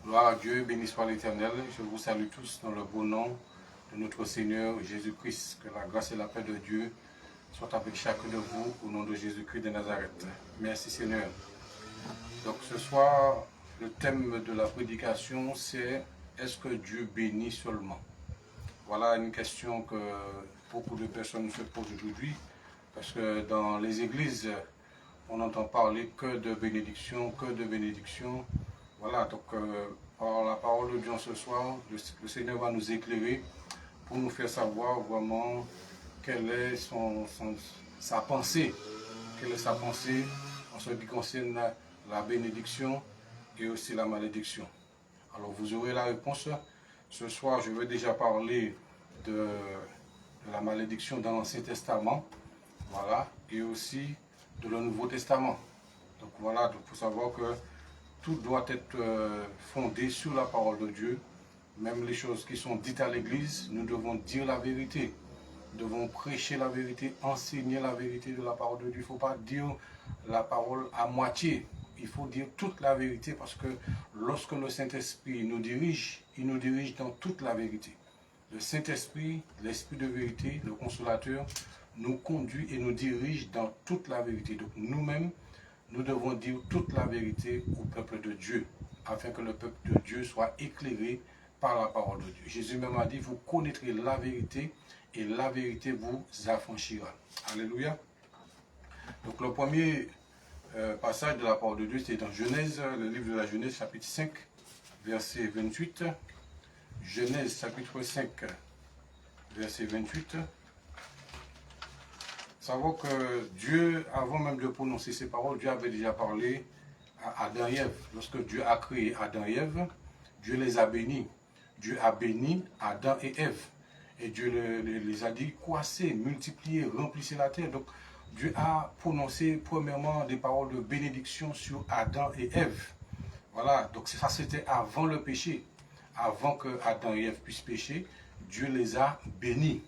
Gloire à Dieu, béni soit l'Éternel. Je vous salue tous dans le beau nom de notre Seigneur Jésus-Christ. Que la grâce et la paix de Dieu soient avec chacun de vous au nom de Jésus-Christ de Nazareth. Merci Seigneur. Donc ce soir, le thème de la prédication, c'est « Est-ce que Dieu bénit seulement ?» Voilà une question que beaucoup de personnes se posent aujourd'hui, parce que dans les églises, on entend parler que de bénédiction, que de bénédiction. Voilà, donc par la parole de Dieu ce soir, le Seigneur va nous éclairer pour nous faire savoir vraiment quelle est sa pensée, quelle est sa pensée en ce qui concerne la bénédiction et aussi la malédiction. Alors vous aurez la réponse. Ce soir, je vais déjà parler de la malédiction dans l'Ancien Testament, voilà, et aussi de le Nouveau Testament. Donc voilà, il faut savoir que tout doit être fondé sur la parole de Dieu. Même les choses qui sont dites à l'Église, nous devons dire la vérité. Nous devons prêcher la vérité, enseigner la vérité de la parole de Dieu. Il ne faut pas dire la parole à moitié. Il faut dire toute la vérité parce que lorsque le Saint-Esprit nous dirige, il nous dirige dans toute la vérité. Le Saint-Esprit, l'Esprit de vérité, le Consolateur, nous conduit et nous dirige dans toute la vérité. Donc nous-mêmes, nous devons dire toute la vérité au peuple de Dieu, afin que le peuple de Dieu soit éclairé par la parole de Dieu. Jésus même a dit, vous connaîtrez la vérité et la vérité vous affranchira. Alléluia. Donc le premier passage de la parole de Dieu, c'est dans Genèse, le livre de la Genèse, chapitre 5, verset 28. Genèse, chapitre 5, verset 28. Savoir que Dieu, avant même de prononcer ces paroles, Dieu avait déjà parlé à Adam et Ève. Lorsque Dieu a créé Adam et Ève, Dieu les a bénis. Dieu a béni Adam et Ève. Et Dieu les a dit, croissez, multipliez, remplissez la terre. Donc Dieu a prononcé premièrement des paroles de bénédiction sur Adam et Ève. Voilà, donc ça c'était avant le péché. Avant que Adam et Ève puissent pécher, Dieu les a bénis.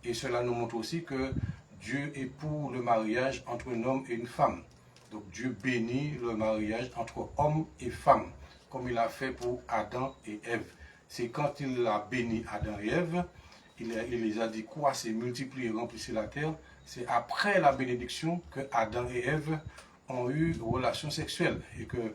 Et cela nous montre aussi que Dieu est pour le mariage entre un homme et une femme. Donc Dieu bénit le mariage entre homme et femme, comme il a fait pour Adam et Ève. C'est quand il a béni Adam et Ève, il les a dit croissez, multipliez, remplissez la terre. C'est après la bénédiction que Adam et Ève ont eu relations sexuelles et que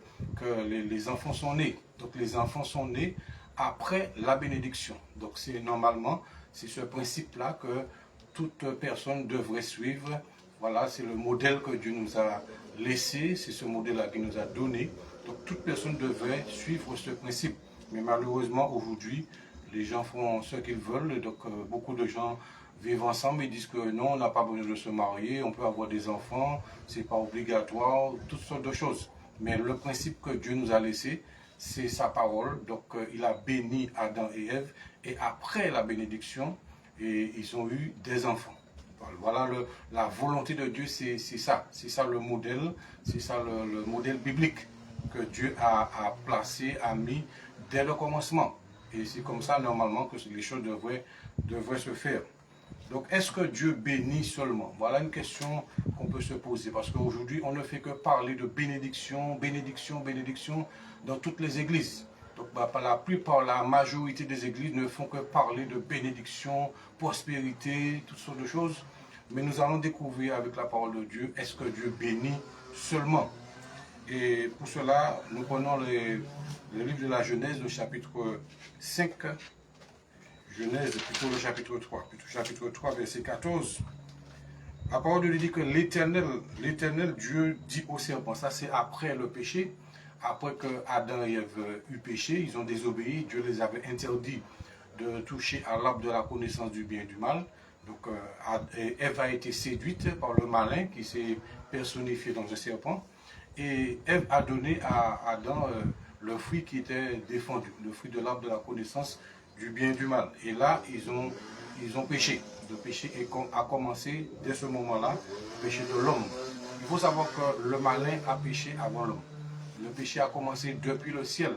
les enfants sont nés. Donc les enfants sont nés après la bénédiction. Donc c'est normalement, c'est ce principe-là que toute personne devrait suivre. Voilà, c'est le modèle que Dieu nous a laissé, c'est ce modèle-là qu'il nous a donné. Donc toute personne devrait suivre ce principe. Mais malheureusement, aujourd'hui, les gens font ce qu'ils veulent. Donc beaucoup de gens vivent ensemble et disent que non, on n'a pas besoin de se marier, on peut avoir des enfants, c'est pas obligatoire, toutes sortes de choses. Mais le principe que Dieu nous a laissé, c'est sa parole. Donc il a béni Adam et Ève. Et après la bénédiction, et ils ont eu des enfants. Voilà la volonté de Dieu, c'est ça. C'est ça le modèle, c'est ça le modèle biblique que Dieu a placé, a mis dès le commencement. Et c'est comme ça normalement que les choses devraient se faire. Donc est-ce que Dieu bénit seulement? Voilà une question qu'on peut se poser. Parce qu'aujourd'hui, on ne fait que parler de bénédiction, bénédiction, bénédiction dans toutes les églises. Donc la plupart, la majorité des églises ne font que parler de bénédiction, prospérité, toutes sortes de choses. Mais nous allons découvrir avec la parole de Dieu, est-ce que Dieu bénit seulement? Et pour cela, nous prenons le livre de la Genèse, le chapitre 5, Genèse, plutôt le chapitre 3, chapitre 3, verset 14. La parole de Dieu dit que l'Éternel Dieu dit au serpent, ça c'est après le péché. Après que Adam et Ève eu péché, ils ont désobéi, Dieu les avait interdit de toucher à l'arbre de la connaissance du bien et du mal. Donc Ève a été séduite par le malin qui s'est personnifié dans un serpent. Et Ève a donné à Adam le fruit qui était défendu, le fruit de l'arbre de la connaissance du bien et du mal. Et là, ils ont péché. Le péché a commencé dès ce moment-là, le péché de l'homme. Il faut savoir que le malin a péché avant l'homme. Le péché a commencé depuis le ciel.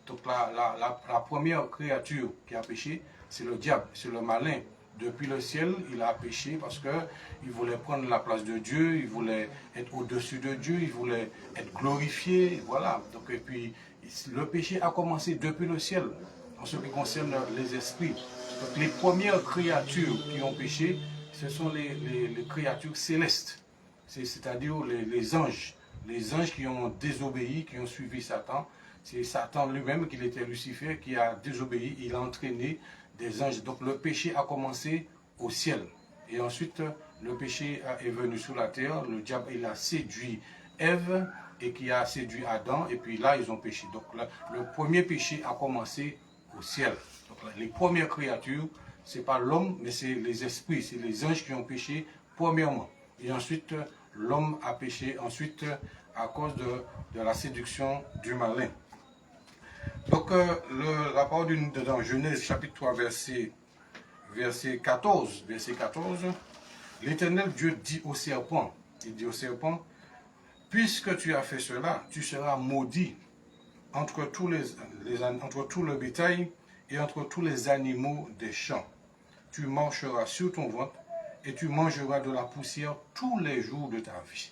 Donc la première créature qui a péché, c'est le diable, c'est le malin. Depuis le ciel, il a péché parce qu'il voulait prendre la place de Dieu, il voulait être au-dessus de Dieu, il voulait être glorifié. Voilà. Donc, et puis, le péché a commencé depuis le ciel, en ce qui concerne les esprits. Donc, les premières créatures qui ont péché, ce sont les créatures célestes, c'est-à-dire les anges. Les anges qui ont désobéi, qui ont suivi Satan. C'est Satan lui-même, qui était Lucifer, qui a désobéi, il a entraîné des anges. Donc le péché a commencé au ciel. Et ensuite, le péché est venu sur la terre. Le diable, il a séduit Ève et qui a séduit Adam. Et puis là, ils ont péché. Donc le premier péché a commencé au ciel. Donc les premières créatures, ce n'est pas l'homme, mais c'est les esprits, c'est les anges qui ont péché premièrement. Et ensuite, l'homme a péché ensuite à cause de la séduction du malin. Donc, la parole dans Genèse chapitre 3, verset 14, l'Éternel Dieu dit au serpent, il dit au serpent, puisque tu as fait cela, tu seras maudit entre tout le bétail et entre tous les animaux des champs. Tu marcheras sur ton ventre et tu mangeras de la poussière tous les jours de ta vie.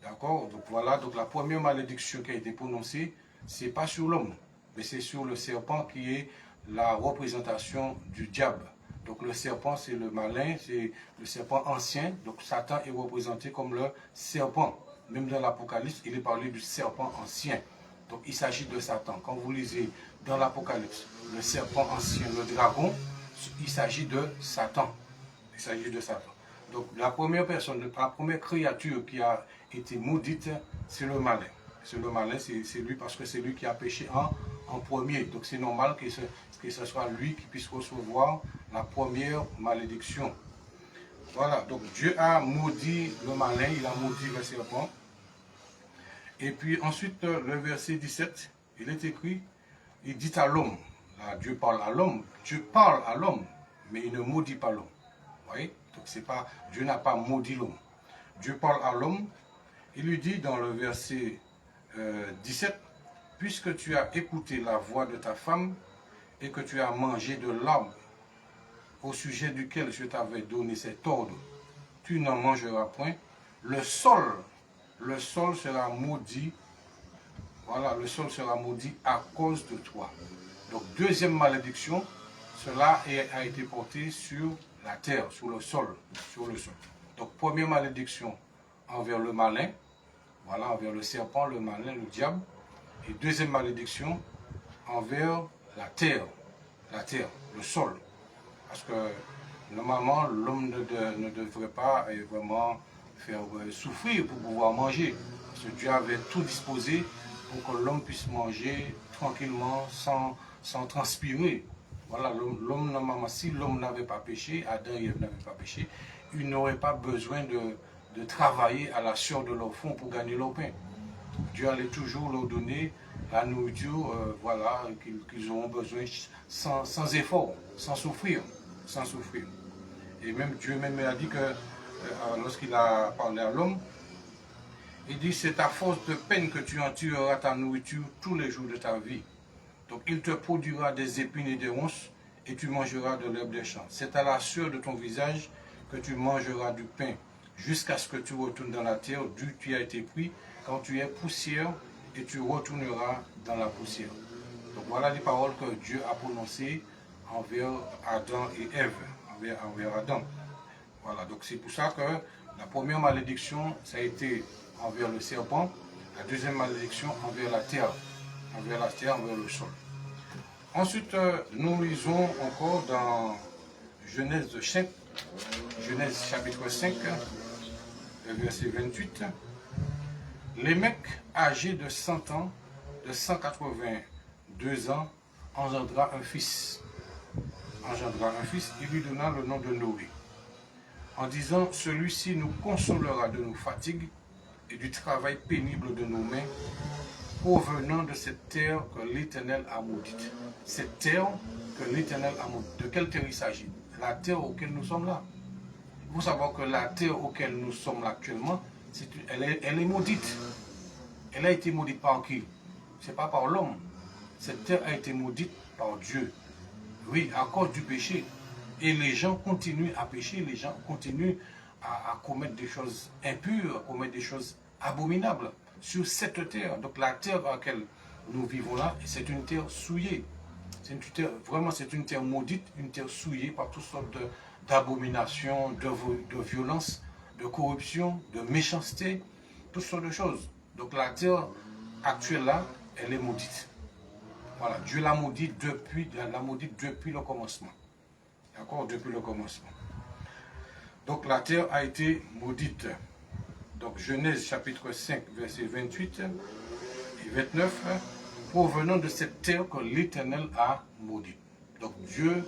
D'accord? Donc voilà, donc la première malédiction qui a été prononcée, ce n'est pas sur l'homme, mais c'est sur le serpent qui est la représentation du diable. Donc le serpent, c'est le malin, c'est le serpent ancien. Donc Satan est représenté comme le serpent. Même dans l'Apocalypse, il est parlé du serpent ancien. Donc il s'agit de Satan. Quand vous lisez dans l'Apocalypse, le serpent ancien, le dragon, il s'agit de Satan. Il s'agit de Satan. Donc la première personne, la première créature qui a été maudite, c'est le malin. C'est le malin, c'est lui parce que c'est lui qui a péché en premier. Donc c'est normal que ce soit lui qui puisse recevoir la première malédiction. Voilà, donc Dieu a maudit le malin, il a maudit le serpent. Et puis ensuite, le verset 17, il est écrit, il dit à l'homme, là Dieu parle à l'homme, Dieu parle à l'homme, mais il ne maudit pas l'homme. Vous voyez? Donc c'est pas, Dieu n'a pas maudit l'homme. Dieu parle à l'homme, il lui dit dans le verset 17, puisque tu as écouté la voix de ta femme et que tu as mangé de l'arbre au sujet duquel je t'avais donné cet ordre, tu n'en mangeras point. Le sol sera maudit. Voilà, le sol sera maudit à cause de toi. Donc deuxième malédiction, cela a été porté sur la terre, sur le sol. Donc première malédiction envers le malin, voilà, envers le serpent, le malin, le diable. Et deuxième malédiction envers la terre, le sol. Parce que normalement, l'homme ne devrait pas vraiment faire souffrir pour pouvoir manger. Parce que Dieu avait tout disposé pour que l'homme puisse manger tranquillement, sans transpirer. Voilà, l'homme, normalement, si l'homme n'avait pas péché, Adam et Ève n'avaient pas péché, ils n'auraient pas besoin de travailler à la sueur de leur front pour gagner leur pain. Dieu allait toujours leur donner la nourriture voilà, qu'ils auront besoin sans effort, sans souffrir. Et même Dieu même a dit que lorsqu'il a parlé à l'homme, il dit c'est à force de peine que tu en tueras ta nourriture tous les jours de ta vie. Donc il te produira des épines et des ronces et tu mangeras de l'herbe des champs. C'est à la sueur de ton visage que tu mangeras du pain jusqu'à ce que tu retournes dans la terre d'où tu as été pris quand tu es poussière et tu retourneras dans la poussière. Donc voilà les paroles que Dieu a prononcées envers Adam et Ève, envers Adam. Voilà, donc c'est pour ça que la première malédiction, ça a été envers le serpent, la deuxième malédiction envers la terre, envers le sol. Ensuite, nous lisons encore dans Genèse chapitre 5, verset 28. Les mecs âgés de 100 ans, de 182 ans, engendra un fils. Il lui donna le nom de Noé, en disant, celui-ci nous consolera de nos fatigues et du travail pénible de nos mains, provenant de cette terre que l'Éternel a maudite. Cette terre que l'Éternel a maudite. De quelle terre il s'agit? La terre auquel nous sommes là. Il faut savoir que la terre auquel nous sommes là actuellement, elle est maudite. Elle a été maudite par qui? Ce n'est pas par l'homme. Cette terre a été maudite par Dieu. Oui, à cause du péché. Et les gens continuent à pécher, les gens continuent à commettre des choses impures, à commettre des choses abominables sur cette terre. Donc la terre dans laquelle nous vivons là, c'est une terre souillée. C'est une terre, vraiment, c'est une terre maudite, une terre souillée par toutes sortes d'abominations, de violences, de corruption, de méchanceté, toutes sortes de choses. Donc la terre actuelle là, elle est maudite. Voilà, Dieu l'a maudite depuis le commencement. D'accord, depuis le commencement. Donc la terre a été maudite. Donc Genèse chapitre 5, versets 28 et 29, provenant de cette terre que l'Éternel a maudite. Donc Dieu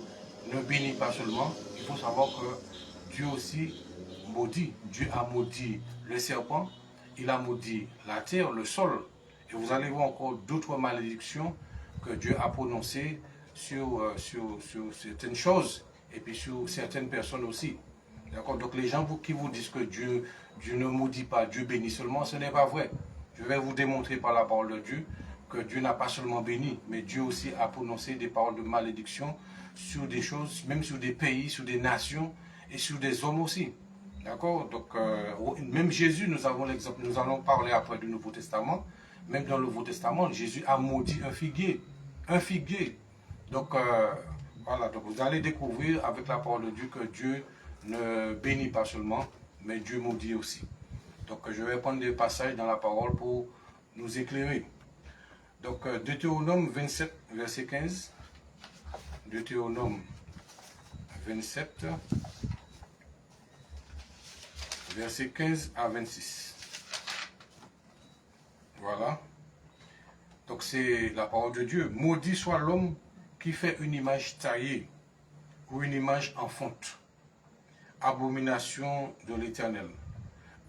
ne bénit pas seulement, il faut savoir que Dieu aussi maudit. Dieu a maudit le serpent, il a maudit la terre, le sol. Et vous allez voir encore d'autres malédictions que Dieu a prononcées sur certaines choses et puis sur certaines personnes aussi. D'accord. Donc les gens qui vous disent que Dieu ne maudit pas, Dieu bénit seulement, ce n'est pas vrai. Je vais vous démontrer par la parole de Dieu que Dieu n'a pas seulement béni, mais Dieu aussi a prononcé des paroles de malédiction sur des choses, même sur des pays, sur des nations et sur des hommes aussi. D'accord. Donc même Jésus, nous avons l'exemple, nous allons parler après du Nouveau Testament. Même dans le Nouveau Testament, Jésus a maudit un figuier. Un figuier. Donc voilà, donc vous allez découvrir avec la parole de Dieu que Dieu ne bénit pas seulement, mais Dieu maudit aussi. Donc je vais prendre des passages dans la parole pour nous éclairer. Donc Deutéronome 27, verset 15. Deutéronome 27, verset 15 à 26. Voilà. Donc c'est la parole de Dieu. Maudit soit l'homme qui fait une image taillée ou une image en fonte. Abomination de l'Éternel.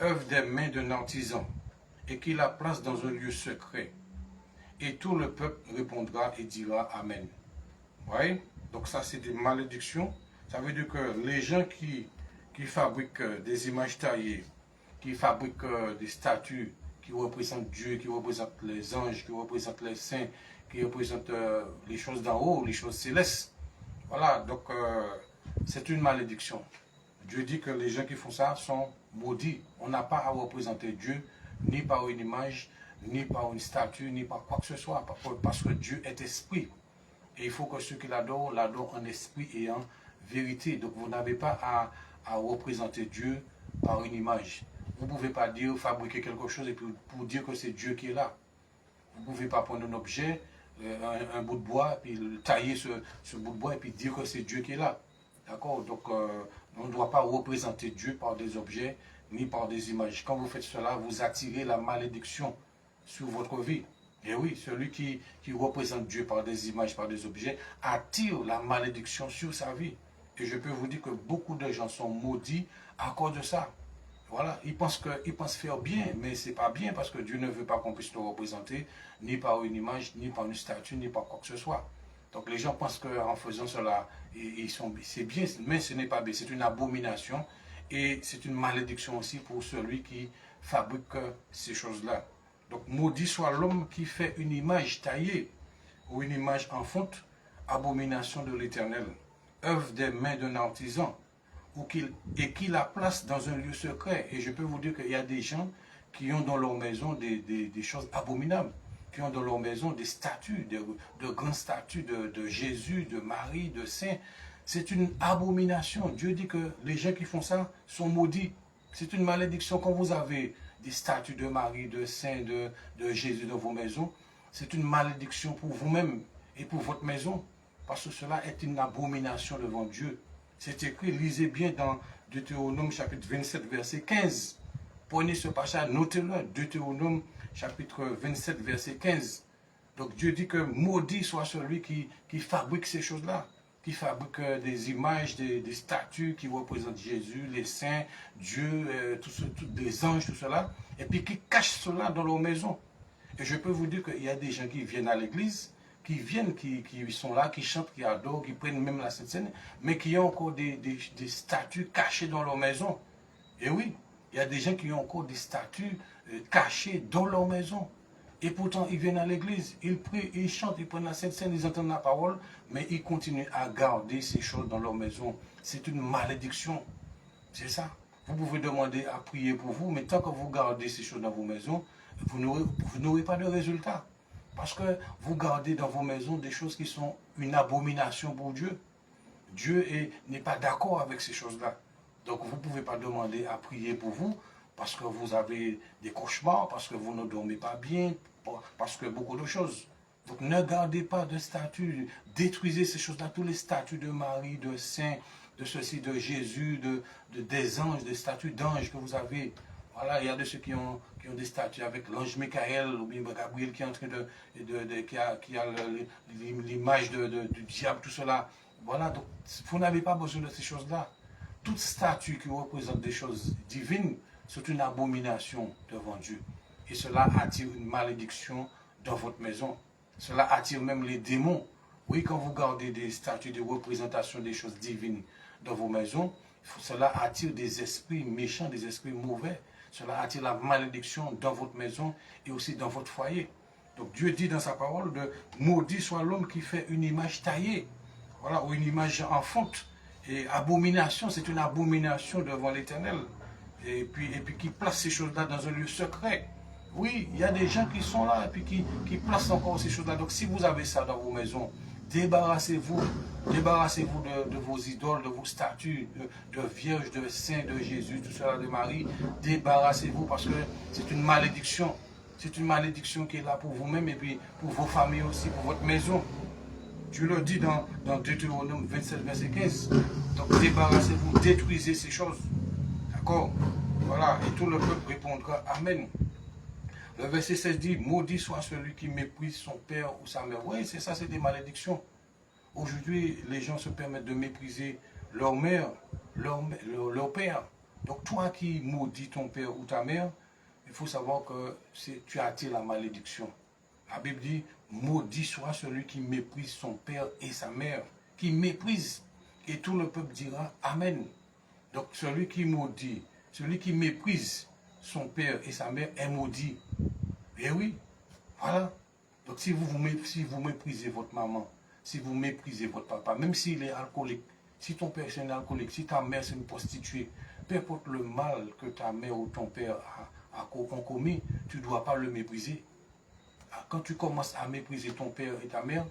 Œuvre des mains d'un artisan et qui la place dans un lieu secret. Et tout le peuple répondra et dira Amen. Vous voyez? Donc ça c'est des malédictions. Ça veut dire que les gens qui fabriquent des images taillées, qui fabriquent des statues qui représentent Dieu, qui représentent les anges, qui représentent les saints, qui représentent les choses d'en haut, les choses célestes. Voilà, donc c'est une malédiction. Dieu dit que les gens qui font ça sont maudits. On n'a pas à représenter Dieu ni par une image, ni par une statue, ni par quoi que ce soit, parce que Dieu est esprit. Et il faut que ceux qui l'adorent, l'adorent en esprit et en vérité. Donc vous n'avez pas à représenter Dieu par une image. Vous ne pouvez pas dire, fabriquer quelque chose et puis pour dire que c'est Dieu qui est là. Vous ne pouvez pas prendre un objet, un bout de bois, puis tailler ce bout de bois et puis dire que c'est Dieu qui est là. D'accord. Donc on ne doit pas représenter Dieu par des objets ni par des images. Quand vous faites cela, vous attirez la malédiction sur votre vie. Et oui, celui qui représente Dieu par des images, par des objets, attire la malédiction sur sa vie. Et je peux vous dire que beaucoup de gens sont maudits à cause de ça. Voilà, ils pensent faire bien, mais ce n'est pas bien parce que Dieu ne veut pas qu'on puisse le représenter, ni par une image, ni par une statue, ni par quoi que ce soit. Donc les gens pensent qu'en faisant cela, c'est bien, mais ce n'est pas bien. C'est une abomination et c'est une malédiction aussi pour celui qui fabrique ces choses-là. Donc maudit soit l'homme qui fait une image taillée ou une image en fonte, abomination de l'Éternel, œuvre des mains d'un artisan, et qui la place dans un lieu secret. Et je peux vous dire qu'il y a des gens qui ont dans leur maison des choses abominables, qui ont dans leur maison des statues, de grandes statues de Jésus, de Marie, de saints. C'est une abomination. Dieu dit que les gens qui font ça sont maudits. C'est une malédiction. Quand vous avez des statues de Marie, de saints, de Jésus dans vos maisons, c'est une malédiction pour vous-même et pour votre maison, parce que cela est une abomination devant Dieu. C'est écrit, lisez bien dans Deutéronome chapitre 27, verset 15. Prenez ce passage, notez-le, Deutéronome chapitre 27, verset 15. Donc Dieu dit que maudit soit celui qui fabrique ces choses-là, qui fabrique des images, des statues qui représentent Jésus, les saints, Dieu, des anges, tout cela, et puis qui cache cela dans leur maison. Et je peux vous dire qu'il y a des gens qui viennent à l'église, qui sont là, qui chantent, qui adorent, qui prennent même la Sainte Seine, mais qui ont encore des statues cachées dans leur maison. Et oui, il y a des gens qui ont encore des statues cachées dans leur maison. Et pourtant, ils viennent à l'église, ils prient, ils chantent, ils prennent la Sainte Seine, ils entendent la parole, mais ils continuent à garder ces choses dans leur maison. C'est une malédiction. C'est ça. Vous pouvez demander à prier pour vous, mais tant que vous gardez ces choses dans vos maisons, vous n'aurez pas de résultat. Parce que vous gardez dans vos maisons des choses qui sont une abomination pour Dieu. Dieu n'est pas d'accord avec ces choses-là. Donc vous ne pouvez pas demander à prier pour vous parce que vous avez des cauchemars, parce que vous ne dormez pas bien, parce que beaucoup de choses. Donc ne gardez pas de statues, détruisez ces choses-là, tous les statues de Marie, de saints, de ceci, de Jésus, des anges, des statues d'anges que vous avez. Voilà, il y a de ceux qui ont des statues avec l'ange Michael ou bien Gabriel qui est en train qui a l'image du diable, tout cela. Voilà, donc vous n'avez pas besoin de ces choses-là. Toute statue qui représente des choses divines, c'est une abomination devant Dieu. Et cela attire une malédiction dans votre maison. Cela attire même les démons. Oui, quand vous gardez des statues de représentation des choses divines dans vos maisons, cela attire des esprits méchants, des esprits mauvais. Cela attire la malédiction dans votre maison et aussi dans votre foyer. Donc Dieu dit dans sa parole de maudit soit l'homme qui fait une image taillée, voilà, ou une image en fonte. Et abomination, c'est une abomination devant l'Éternel. Et puis qui place ces choses-là dans un lieu secret. Oui, il y a des gens qui sont là et puis qui placent encore ces choses-là. Donc si vous avez ça dans vos maisons, débarrassez-vous de vos idoles, de vos statues, de vierges, de saints, de Jésus, tout cela, de Marie. Débarrassez-vous parce que c'est une malédiction. C'est une malédiction qui est là pour vous-même et puis pour vos familles aussi, pour votre maison. Dieu le dit dans Deutéronome 27, verset 15. Donc débarrassez-vous, détruisez ces choses. D'accord? Voilà, et tout le peuple répondra Amen. Le verset 16 dit, maudit soit celui qui méprise son père ou sa mère. Oui, c'est ça, c'est des malédictions. Aujourd'hui, les gens se permettent de mépriser leur mère, leur père. Donc toi qui maudis ton père ou ta mère, il faut savoir que tu attires la malédiction. La Bible dit, maudit soit celui qui méprise son père et sa mère. Qui méprise. Et tout le peuple dira Amen. Donc celui qui maudit, celui qui méprise son père et sa mère est maudit. Et oui, voilà. Donc si vous méprisez votre maman, si vous méprisez votre papa, même s'il est alcoolique, si ton père est un alcoolique, si ta mère c'est une prostituée, peu importe le mal que ta mère ou ton père ont commis, tu ne dois pas le mépriser. Quand tu commences à mépriser ton père et ta mère,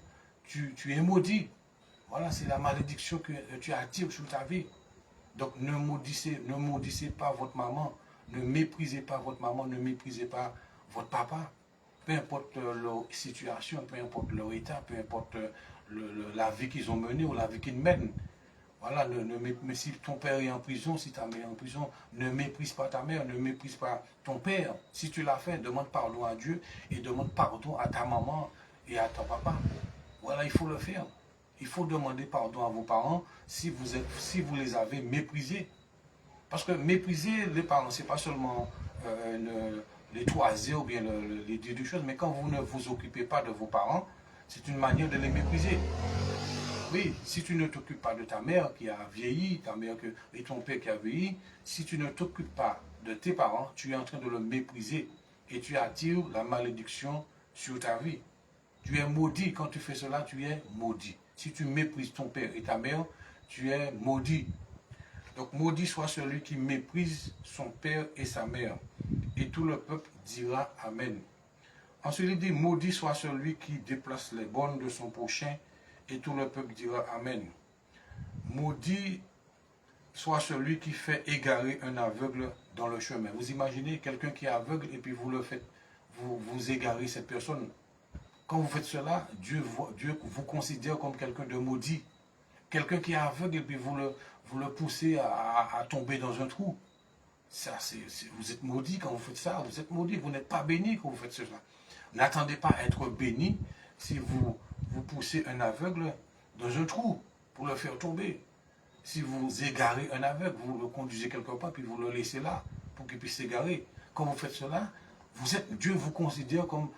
tu es maudit. Voilà, c'est la malédiction que tu attires sur ta vie. Donc ne maudissez pas votre maman, ne méprisez pas votre maman, ne méprisez pas votre papa. Peu importe leur situation, peu importe leur état, peu importe la vie qu'ils ont menée ou la vie qu'ils mènent. Voilà, mais si ton père est en prison, si ta mère est en prison, ne méprise pas ta mère, ne méprise pas ton père. Si tu l'as fait, demande pardon à Dieu et demande pardon à ta maman et à ton papa. Voilà, il faut le faire. Il faut demander pardon à vos parents si vous les avez méprisés. Parce que mépriser les parents, ce n'est pas seulement les toiser ou bien les dire des choses, mais quand vous ne vous occupez pas de vos parents, c'est une manière de les mépriser. Oui, si tu ne t'occupes pas de ta mère qui a vieilli, ta mère et ton père qui a vieilli, si tu ne t'occupes pas de tes parents, tu es en train de le mépriser et tu attires la malédiction sur ta vie. Tu es maudit. Quand tu fais cela, tu es maudit. Si tu méprises ton père et ta mère, tu es maudit. Donc maudit soit celui qui méprise son père et sa mère. Et tout le peuple dira Amen. Ensuite il dit, maudit soit celui qui déplace les bornes de son prochain. Et tout le peuple dira Amen. Maudit soit celui qui fait égarer un aveugle dans le chemin. Vous imaginez quelqu'un qui est aveugle et puis vous égarez cette personne. Quand vous faites cela, Dieu vous considère comme quelqu'un de maudit. Quelqu'un qui est aveugle et puis vous le poussez à tomber dans un trou. Ça, vous êtes maudit quand vous faites ça. Vous êtes maudit. Vous n'êtes pas béni quand vous faites cela. N'attendez pas à être béni si vous poussez un aveugle dans un trou pour le faire tomber. Si vous égarez un aveugle, vous le conduisez quelque part puis vous le laissez là pour qu'il puisse s'égarer. Quand vous faites cela, Dieu vous considère comme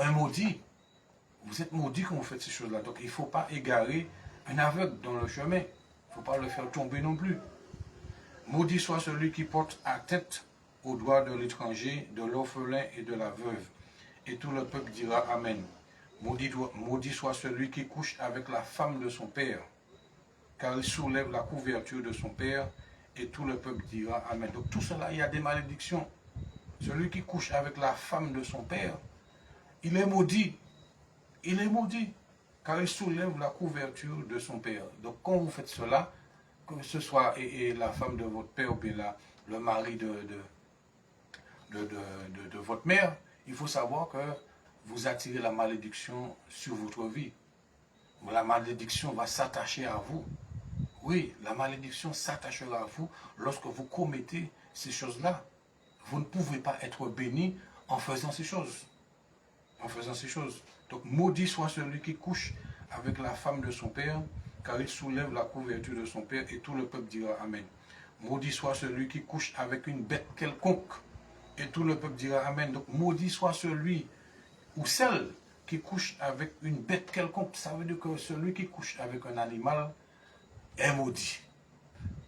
un maudit. Vous êtes maudit quand vous faites ces choses-là. Donc il ne faut pas égarer un aveugle dans le chemin. Il ne faut pas le faire tomber non plus. Maudit soit celui qui porte atteinte aux droits de l'étranger, de l'orphelin et de la veuve, Et tout le peuple dira Amen. Maudit soit celui qui couche avec la femme de son père, car il soulève la couverture de son père, et tout le peuple dira Amen. Donc tout cela, il y a des malédictions. Celui qui couche avec la femme de son père, il est maudit. Il est maudit, car il soulève la couverture de son père. Donc quand vous faites cela, que ce soit la femme de votre père ou bien le mari de votre mère, il faut savoir que vous attirez la malédiction sur votre vie. La malédiction va s'attacher à vous. Oui, la malédiction s'attachera à vous lorsque vous commettez ces choses-là. Vous ne pouvez pas être béni en faisant ces choses. En faisant ces choses. Donc, maudit soit celui qui couche avec la femme de son père, car il soulève la couverture de son père, et tout le peuple dira Amen. Maudit soit celui qui couche avec une bête quelconque, et tout le peuple dira Amen. Donc, maudit soit celui ou celle qui couche avec une bête quelconque. Ça veut dire que celui qui couche avec un animal est maudit.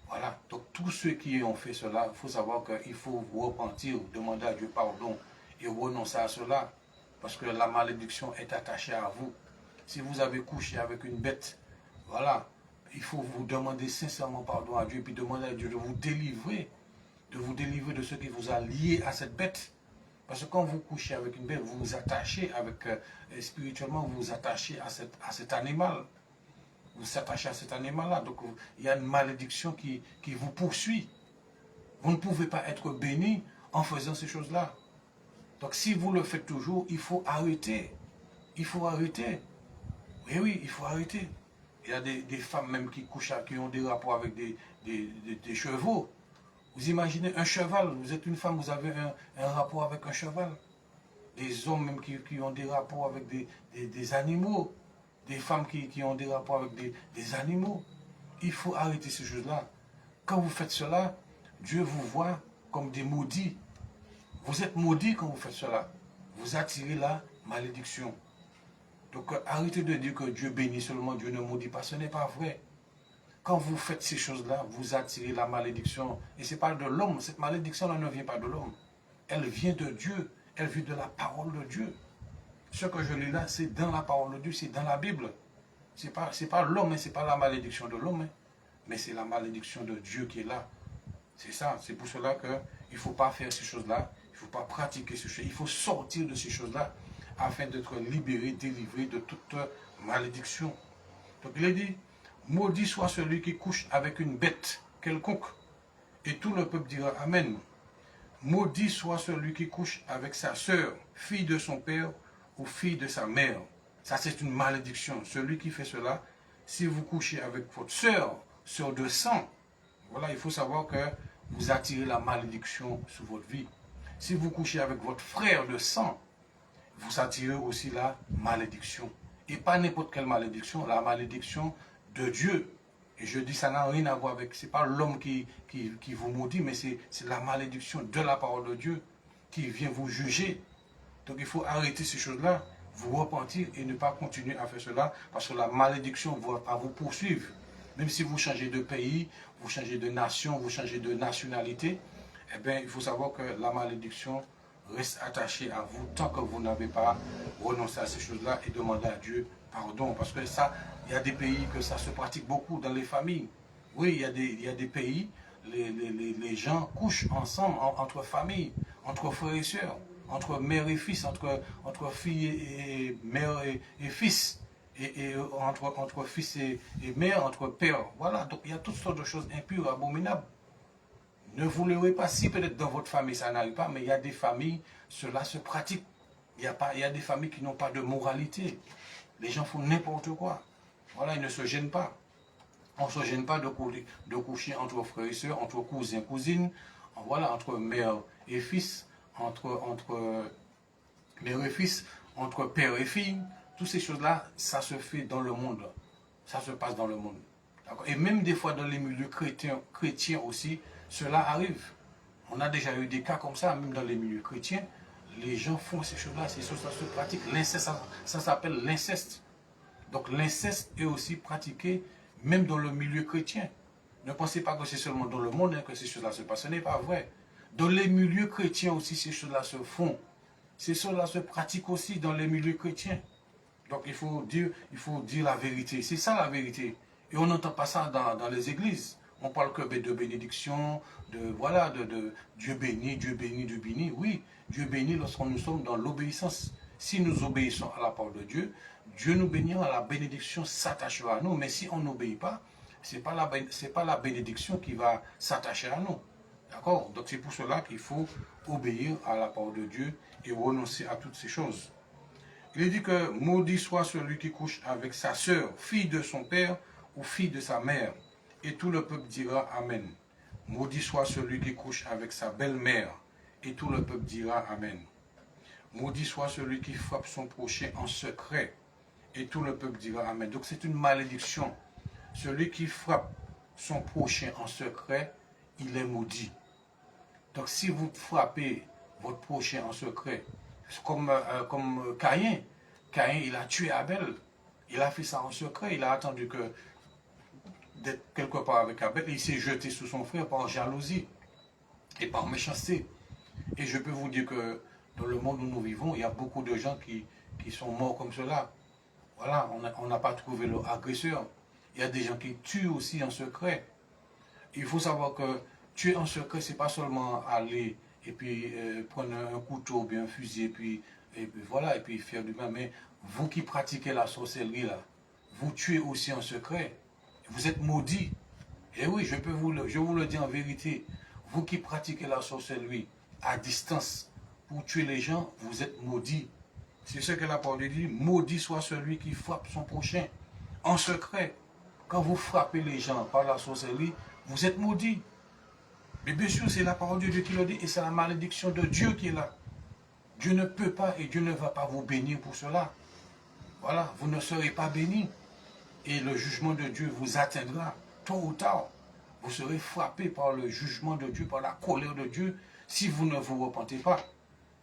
Voilà. Donc, tous ceux qui ont fait cela, il faut savoir qu'il faut vous repentir, demander à Dieu pardon et renoncer à cela. Parce que la malédiction est attachée à vous. Si vous avez couché avec une bête, voilà, il faut vous demander sincèrement pardon à Dieu, et puis demander à Dieu de vous délivrer de ce qui vous a lié à cette bête. Parce que quand vous couchez avec une bête, vous vous attachez spirituellement, vous vous attachez à cet animal. Vous vous attachez à cet animal-là. Donc il y a une malédiction qui vous poursuit. Vous ne pouvez pas être béni en faisant ces choses-là. Donc si vous le faites toujours, il faut arrêter. Il faut arrêter. Oui, oui, il faut arrêter. Il y a des femmes même qui couchent, qui ont des rapports avec des chevaux. Vous imaginez un cheval, vous êtes une femme, vous avez un rapport avec un cheval. Des hommes même qui ont des rapports avec des animaux. Des femmes qui ont des rapports avec des animaux. Il faut arrêter ces choses-là. Quand vous faites cela, Dieu vous voit comme des maudits. Vous êtes maudits quand vous faites cela. Vous attirez la malédiction. Donc arrêtez de dire que Dieu bénit seulement, Dieu ne maudit pas. Ce n'est pas vrai. Quand vous faites ces choses-là, vous attirez la malédiction. Et ce n'est pas de l'homme. Cette malédiction-là ne vient pas de l'homme. Elle vient de Dieu. Elle vient de la parole de Dieu. Ce que je lis là, c'est dans la parole de Dieu, c'est dans la Bible. Ce n'est pas l'homme, ce n'est pas la malédiction de l'homme, mais c'est la malédiction de Dieu qui est là. C'est ça. C'est pour cela qu'il ne faut pas faire ces choses-là. Il ne faut pas pratiquer ces choses. Il faut sortir de ces choses-là afin d'être libéré, délivré de toute malédiction. Donc il est dit, maudit soit celui qui couche avec une bête quelconque. Et tout le peuple dira Amen. Maudit soit celui qui couche avec sa sœur, fille de son père ou fille de sa mère. Ça c'est une malédiction. Celui qui fait cela, si vous couchez avec votre sœur de sang, voilà, il faut savoir que vous attirez la malédiction sur votre vie. Si vous couchez avec votre frère de sang, vous attirez aussi la malédiction. Et pas n'importe quelle malédiction, la malédiction de Dieu. Et je dis, ça n'a rien à voir avec, c'est pas l'homme qui vous maudit, mais c'est la malédiction de la parole de Dieu qui vient vous juger. Donc il faut arrêter ces choses-là, vous repentir et ne pas continuer à faire cela, parce que la malédiction va vous poursuivre. Même si vous changez de pays, vous changez de nation, vous changez de nationalité, eh bien, il faut savoir que la malédiction reste attachée à vous tant que vous n'avez pas renoncé à ces choses-là et demandé à Dieu pardon. Parce que ça, il y a des pays que ça se pratique beaucoup dans les familles. Oui, il y a des pays, les gens couchent ensemble, entre familles, entre frères et sœurs, entre mère et fils, entre filles et mère et fils. Et entre fils et mère, entre père. Voilà, donc il y a toutes sortes de choses impures, abominables. Ne vous leurrez pas, si peut-être dans votre famille ça n'arrive pas, mais il y a des familles, cela se pratique. Il y a des familles qui n'ont pas de moralité. Les gens font n'importe quoi. Voilà, ils ne se gênent pas. On ne se gêne pas de coucher entre frères et sœurs, entre cousins et cousines, voilà, entre mère et fils, entre mère et fils, entre père et fille. Toutes ces choses-là, ça se fait dans le monde. Ça se passe dans le monde. Et même des fois dans les milieux chrétiens aussi, cela arrive. On a déjà eu des cas comme ça, même dans les milieux chrétiens. Les gens font ces choses-là, ces choses-là se pratiquent. L'inceste, ça s'appelle l'inceste. Donc l'inceste est aussi pratiqué même dans le milieu chrétien. Ne pensez pas que c'est seulement dans le monde que ces choses-là se passent. Ce n'est pas vrai. Dans les milieux chrétiens aussi, ces choses-là se font. cela se pratique aussi dans les milieux chrétiens. Donc il faut dire la vérité. C'est ça la vérité. Et on n'entend pas ça dans les églises. On parle que de bénédiction, de Dieu béni, Dieu béni, Dieu béni. Oui, Dieu béni lorsque nous sommes dans l'obéissance. Si nous obéissons à la parole de Dieu, Dieu nous bénira, la bénédiction s'attachera à nous. Mais si on n'obéit pas, ce n'est pas la bénédiction qui va s'attacher à nous. D'accord? Donc c'est pour cela qu'il faut obéir à la parole de Dieu et renoncer à toutes ces choses. Il dit que maudit soit celui qui couche avec sa sœur, fille de son père ou fille de sa mère. Et tout le peuple dira Amen. Maudit soit celui qui couche avec sa belle-mère. Et tout le peuple dira Amen. Maudit soit celui qui frappe son prochain en secret. Et tout le peuple dira Amen. Donc c'est une malédiction. Celui qui frappe son prochain en secret, il est maudit. Donc si vous frappez votre prochain en secret, comme Caïn, il a tué Abel. Il a fait ça en secret. Il a attendu d'être quelque part avec Abel. Et il s'est jeté sur son frère par jalousie et par méchanceté. Et je peux vous dire que dans le monde où nous vivons, il y a beaucoup de gens qui sont morts comme cela. Voilà, on n'a pas trouvé leur agresseur. Il y a des gens qui tuent aussi en secret. Il faut savoir que tuer en secret, c'est pas seulement aller et puis prendre un couteau ou bien un fusil et puis faire du mal. Mais vous qui pratiquez la sorcellerie là, vous tuez aussi en secret. Vous êtes maudits. Et oui, je vous le dis en vérité. Vous qui pratiquez la sorcellerie à distance pour tuer les gens, vous êtes maudits. C'est ce que la parole dit. Maudit soit celui qui frappe son prochain en secret. Quand vous frappez les gens par la sorcellerie, vous êtes maudits. Mais bien sûr, c'est la parole de Dieu qui le dit et c'est la malédiction de Dieu qui est là. Dieu ne peut pas et Dieu ne va pas vous bénir pour cela. Voilà, vous ne serez pas bénis. Et le jugement de Dieu vous atteindra, tôt ou tard. Vous serez frappé par le jugement de Dieu, par la colère de Dieu, si vous ne vous repentez pas.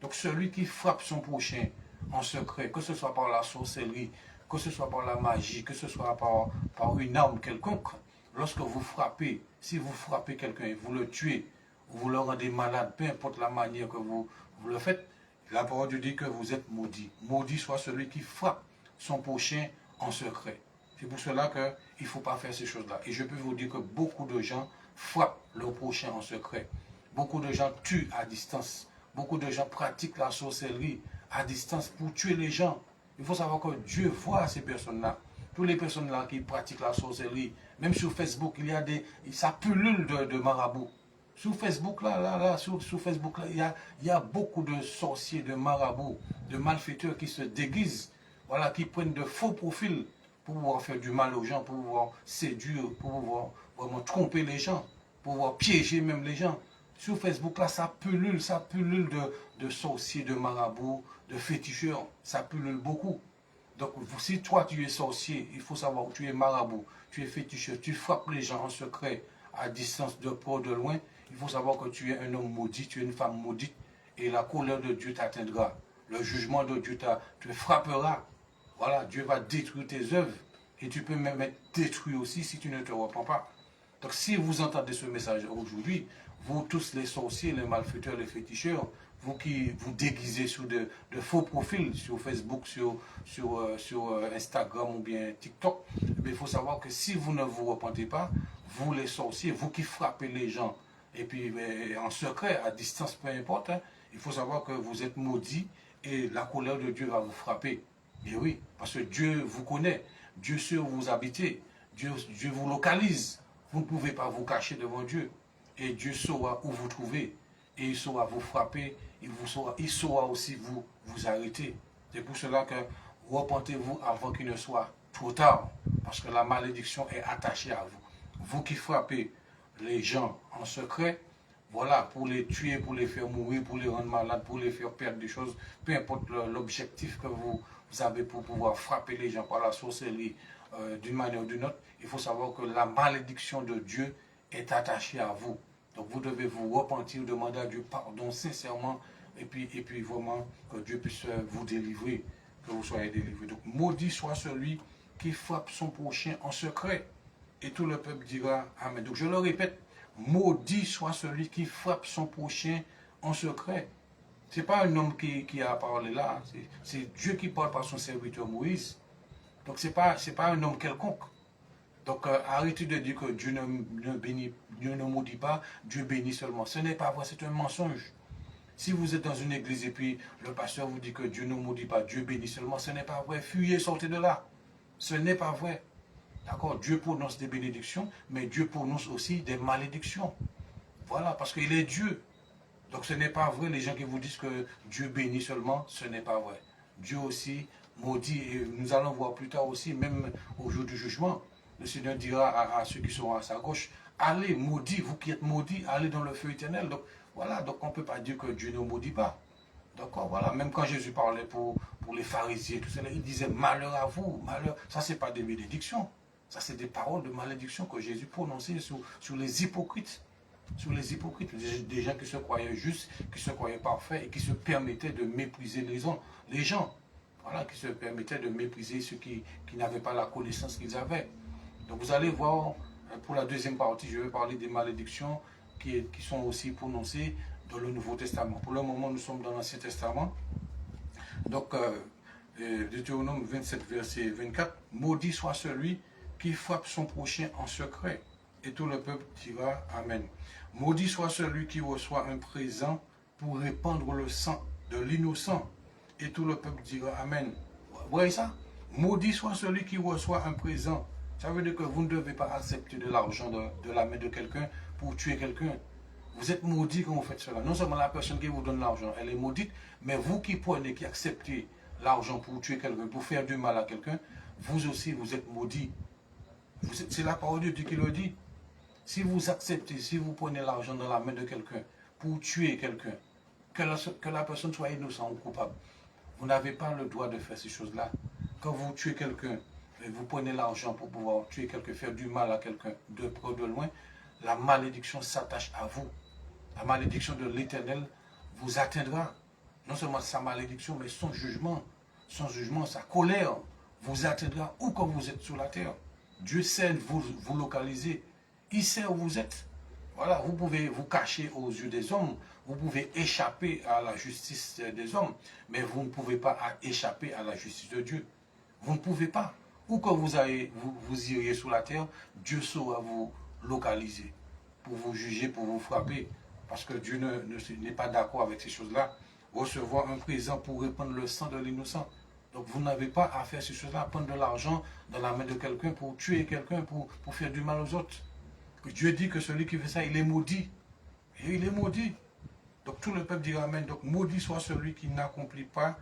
Donc celui qui frappe son prochain en secret, que ce soit par la sorcellerie, que ce soit par la magie, que ce soit par une arme quelconque, lorsque vous frappez, si vous frappez quelqu'un et vous le tuez, ou vous le rendez malade, peu importe la manière que vous le faites, la parole de Dieu dit que vous êtes maudit. Maudit soit celui qui frappe son prochain en secret. C'est pour cela qu'il ne faut pas faire ces choses-là. Et je peux vous dire que beaucoup de gens frappent leur prochain en secret. Beaucoup de gens tuent à distance. Beaucoup de gens pratiquent la sorcellerie à distance pour tuer les gens. Il faut savoir que Dieu voit ces personnes-là. Toutes les personnes-là qui pratiquent la sorcellerie, même sur Facebook, ça pullule de marabouts. Sur Facebook, sur Facebook, il y a beaucoup de sorciers, de marabouts, de malfaiteurs qui se déguisent, voilà, qui prennent de faux profils pour pouvoir faire du mal aux gens, pour pouvoir séduire, pour pouvoir vraiment tromper les gens, pour pouvoir piéger même les gens. Sur Facebook, là, ça pullule de sorciers, de marabouts, de féticheurs, ça pullule beaucoup. Donc, si toi, tu es sorcier, il faut savoir que tu es marabout, tu es féticheur, tu frappes les gens en secret, à distance, de près, de loin, il faut savoir que tu es un homme maudit, tu es une femme maudite, et la colère de Dieu t'atteindra. Le jugement de Dieu te frappera. Voilà, Dieu va détruire tes œuvres, et tu peux même être détruit aussi si tu ne te repens pas. Donc, si vous entendez ce message aujourd'hui, vous tous les sorciers, les malfaiteurs, les féticheurs, vous qui vous déguisez sous de faux profils sur Facebook, sur Instagram ou bien TikTok, il faut savoir que si vous ne vous repentez pas, vous les sorciers, vous qui frappez les gens, et puis en secret, à distance, peu importe, hein, il faut savoir que vous êtes maudits et la colère de Dieu va vous frapper. Et oui, parce que Dieu vous connaît, Dieu sait où vous habitez, Dieu vous localise. Vous ne pouvez pas vous cacher devant Dieu. Et Dieu saura où vous trouvez. Et il saura vous frapper. Il saura aussi vous arrêter. C'est pour cela que repentez-vous avant qu'il ne soit trop tard. Parce que la malédiction est attachée à vous. Vous qui frappez les gens en secret, voilà, pour les tuer, pour les faire mourir, pour les rendre malades, pour les faire perdre des choses, peu importe l'objectif que vous avez pour pouvoir frapper les gens par la sorcellerie, d'une manière ou d'une autre, il faut savoir que la malédiction de Dieu est attachée à vous. Donc vous devez vous repentir, demander à Dieu pardon sincèrement, et puis vraiment que Dieu puisse vous délivrer, que vous soyez délivrés. Donc maudit soit celui qui frappe son prochain en secret. Et tout le peuple dira Amen. Donc je le répète, maudit soit celui qui frappe son prochain en secret. Ce n'est pas un homme qui a parlé là, c'est Dieu qui parle par son serviteur Moïse. Donc ce n'est pas un homme quelconque. Donc arrêtez de dire que Dieu Dieu ne maudit pas, Dieu bénit seulement. Ce n'est pas vrai, c'est un mensonge. Si vous êtes dans une église et puis le pasteur vous dit que Dieu ne maudit pas, Dieu bénit seulement, ce n'est pas vrai. Fuyez, sortez de là. Ce n'est pas vrai. D'accord? Dieu prononce des bénédictions, mais Dieu prononce aussi des malédictions. Voilà, parce qu'il est Dieu. Donc ce n'est pas vrai, les gens qui vous disent que Dieu bénit seulement, ce n'est pas vrai. Dieu aussi maudit, et nous allons voir plus tard aussi, même au jour du jugement, le Seigneur dira à ceux qui seront à sa gauche, allez, maudits, vous qui êtes maudits, allez dans le feu éternel. Donc voilà, donc on ne peut pas dire que Dieu ne maudit pas. D'accord, voilà, même quand Jésus parlait pour les pharisiens, tout cela, il disait malheur à vous, malheur. Ça, ce n'est pas des bénédictions. Ça, c'est des paroles de malédiction que Jésus prononçait sur les hypocrites. Sur les hypocrites, des gens qui se croyaient justes, qui se croyaient parfaits et qui se permettaient de mépriser les gens. Voilà, qui se permettaient de mépriser ceux qui n'avaient pas la connaissance qu'ils avaient. Donc vous allez voir, pour la deuxième partie, je vais parler des malédictions qui sont aussi prononcées dans le Nouveau Testament. Pour le moment, nous sommes dans l'Ancien Testament. Donc, Deutéronome 27, verset 24, « Maudit soit celui qui frappe son prochain en secret. » Et tout le peuple dira Amen. « Maudit soit celui qui reçoit un présent pour répandre le sang de l'innocent. » Et tout le peuple dira Amen. Vous voyez ça? Maudit soit celui qui reçoit un présent. Ça veut dire que vous ne devez pas accepter de l'argent de la main de quelqu'un pour tuer quelqu'un. Vous êtes maudit quand vous faites cela. Non seulement la personne qui vous donne l'argent, elle est maudite, mais vous qui prenez, qui acceptez l'argent pour tuer quelqu'un, pour faire du mal à quelqu'un, vous aussi, vous êtes maudit. C'est la parole de Dieu qui le dit. Si vous acceptez, si vous prenez l'argent dans la main de quelqu'un pour tuer quelqu'un, que la personne soit innocente ou coupable, vous n'avez pas le droit de faire ces choses-là. Quand vous tuez quelqu'un, et vous prenez l'argent pour pouvoir tuer quelqu'un, faire du mal à quelqu'un, de près ou de loin, la malédiction s'attache à vous. La malédiction de l'Éternel vous atteindra. Non seulement sa malédiction, mais son jugement, sa colère vous atteindra où que vous êtes sur la terre. Dieu sait vous localiser. Il sait où vous êtes. Voilà, vous pouvez vous cacher aux yeux des hommes, vous pouvez échapper à la justice des hommes, mais vous ne pouvez pas échapper à la justice de Dieu. Vous ne pouvez pas. Où que vous iriez sur la terre, Dieu saura vous localiser pour vous juger, pour vous frapper, parce que Dieu n'est pas d'accord avec ces choses-là. Recevoir un présent pour répandre le sang de l'innocent. Donc vous n'avez pas à faire ces choses-là, prendre de l'argent dans la main de quelqu'un pour tuer quelqu'un, pour faire du mal aux autres. Dieu dit que celui qui fait ça, il est maudit. Et il est maudit. Donc tout le peuple dira Amen. Donc maudit soit celui qui n'accomplit pas,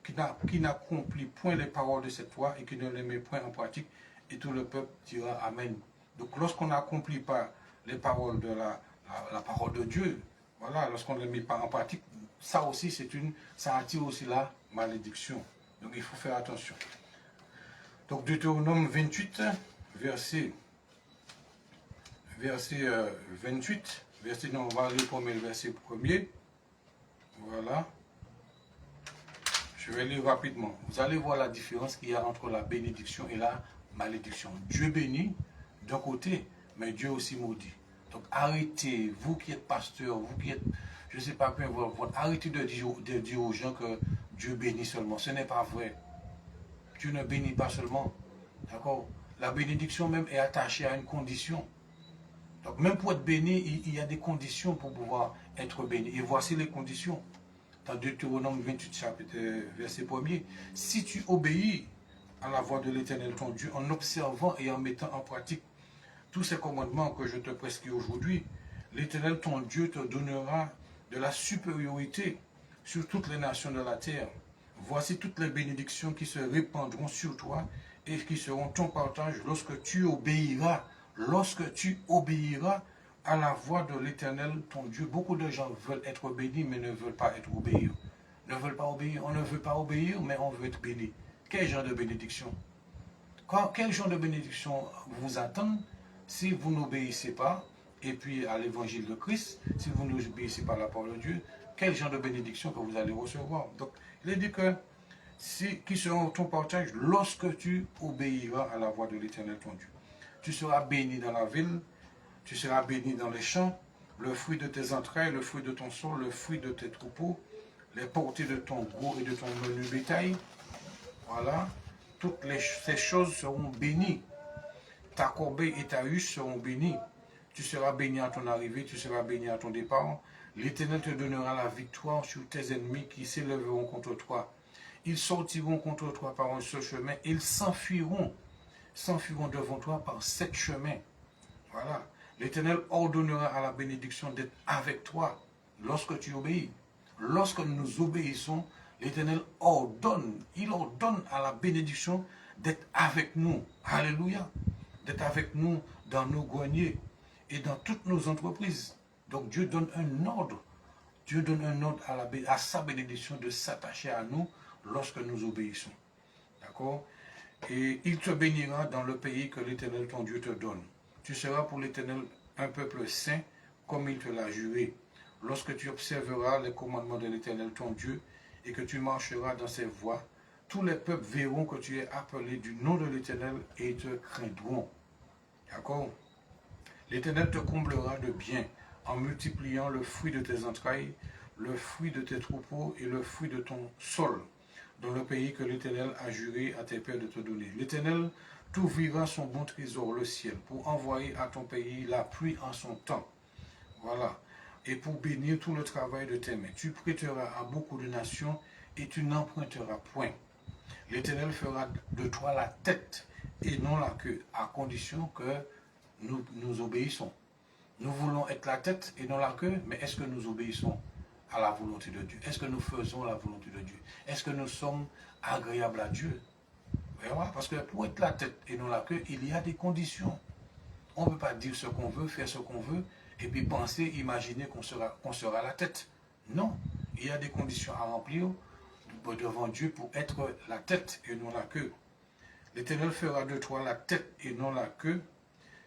qui n'accomplit point les paroles de cette loi et qui ne les met point en pratique. Et tout le peuple dira Amen. Donc lorsqu'on n'accomplit pas les paroles de la parole de Dieu, voilà, lorsqu'on ne les met pas en pratique, ça aussi ça attire aussi la malédiction. Donc il faut faire attention. Donc Deutéronome 28, verset 28, on va aller pour le verset premier. Voilà. Je vais lire rapidement. Vous allez voir la différence qu'il y a entre la bénédiction et la malédiction. Dieu bénit d'un côté, mais Dieu aussi maudit. Donc arrêtez, vous qui êtes pasteur, vous qui êtes, je ne sais pas, peu importe, arrêtez de dire aux gens que Dieu bénit seulement. Ce n'est pas vrai. Dieu ne bénit pas seulement. D'accord? La bénédiction même est attachée à une condition. Donc même pour être béni, il y a des conditions pour pouvoir être béni. Et voici les conditions. Dans Deutéronome 28, chapitre, verset 1er. Si tu obéis à la voix de l'Éternel ton Dieu en observant et en mettant en pratique tous ces commandements que je te prescris aujourd'hui, l'Éternel ton Dieu te donnera de la supériorité sur toutes les nations de la terre. Voici toutes les bénédictions qui se répandront sur toi et qui seront ton partage lorsque tu obéiras à la voix de l'Éternel, ton Dieu. Beaucoup de gens veulent être bénis, mais ne veulent pas être obéis. Ne veulent pas obéir. On ne veut pas obéir, mais on veut être béni. Quel genre de bénédiction? Quel genre de bénédiction vous attend si vous n'obéissez pas, et puis à l'évangile de Christ, si vous n'obéissez pas à la parole de Dieu, quel genre de bénédiction que vous allez recevoir? Donc, il est dit que, qui seront ton partage lorsque tu obéiras à la voix de l'Éternel, ton Dieu. Tu seras béni dans la ville, tu seras béni dans les champs, le fruit de tes entrailles, le fruit de ton sol, le fruit de tes troupeaux, les portées de ton gros et de ton menu bétail. Voilà. Toutes ces choses seront bénies. Ta corbeille et ta huche seront bénies. Tu seras béni à ton arrivée, tu seras béni à ton départ. L'Éternel te donnera la victoire sur tes ennemis qui s'élèveront contre toi. Ils sortiront contre toi par un seul chemin, ils s'enfuiront devant toi par 7 chemins. Voilà. L'Éternel ordonnera à la bénédiction d'être avec toi lorsque tu obéis. Lorsque nous obéissons, l'Éternel il ordonne à la bénédiction d'être avec nous. Alléluia. D'être avec nous dans nos greniers et dans toutes nos entreprises. Donc Dieu donne un ordre. Dieu donne un ordre à sa bénédiction de s'attacher à nous lorsque nous obéissons. D'accord? Et il te bénira dans le pays que l'Éternel ton Dieu te donne. Tu seras pour l'Éternel un peuple saint comme il te l'a juré. Lorsque tu observeras les commandements de l'Éternel ton Dieu et que tu marcheras dans ses voies, tous les peuples verront que tu es appelé du nom de l'Éternel et te craindront. D'accord? L'Éternel te comblera de bien en multipliant le fruit de tes entrailles, le fruit de tes troupeaux et le fruit de ton sol, dans le pays que l'Éternel a juré à tes pères de te donner. L'Éternel t'ouvrira son bon trésor, le ciel, pour envoyer à ton pays la pluie en son temps. Voilà. Et pour bénir tout le travail de tes mains. Tu prêteras à beaucoup de nations et tu n'emprunteras point. L'Éternel fera de toi la tête et non la queue, à condition que nous obéissons. Nous voulons être la tête et non la queue, mais est-ce que nous obéissons à la volonté de Dieu? Est-ce que nous faisons la volonté de Dieu? Est-ce que nous sommes agréables à Dieu? Voilà, parce que pour être la tête et non la queue, il y a des conditions. On ne peut pas dire ce qu'on veut, faire ce qu'on veut, et puis penser, imaginer qu'on sera la tête. Non, il y a des conditions à remplir devant Dieu pour être la tête et non la queue. L'Éternel fera de toi la tête et non la queue.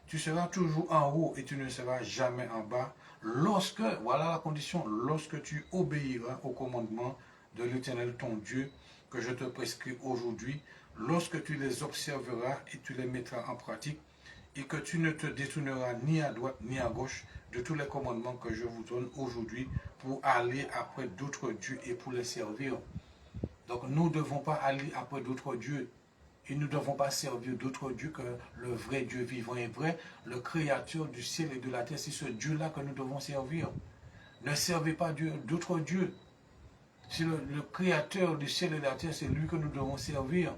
Tu seras toujours en haut et tu ne seras jamais en bas. Voilà la condition, lorsque tu obéiras au commandement de l'Éternel ton Dieu que je te prescris aujourd'hui, lorsque tu les observeras et tu les mettras en pratique, et que tu ne te détourneras ni à droite ni à gauche de tous les commandements que je vous donne aujourd'hui pour aller après d'autres dieux et pour les servir. Donc nous ne devons pas aller après d'autres dieux. Et nous ne devons pas servir d'autres dieux que le vrai Dieu vivant et vrai, le créateur du ciel et de la terre. C'est ce Dieu-là que nous devons servir. Ne servez pas d'autres dieux. C'est le créateur du ciel et de la terre, c'est lui que nous devons servir.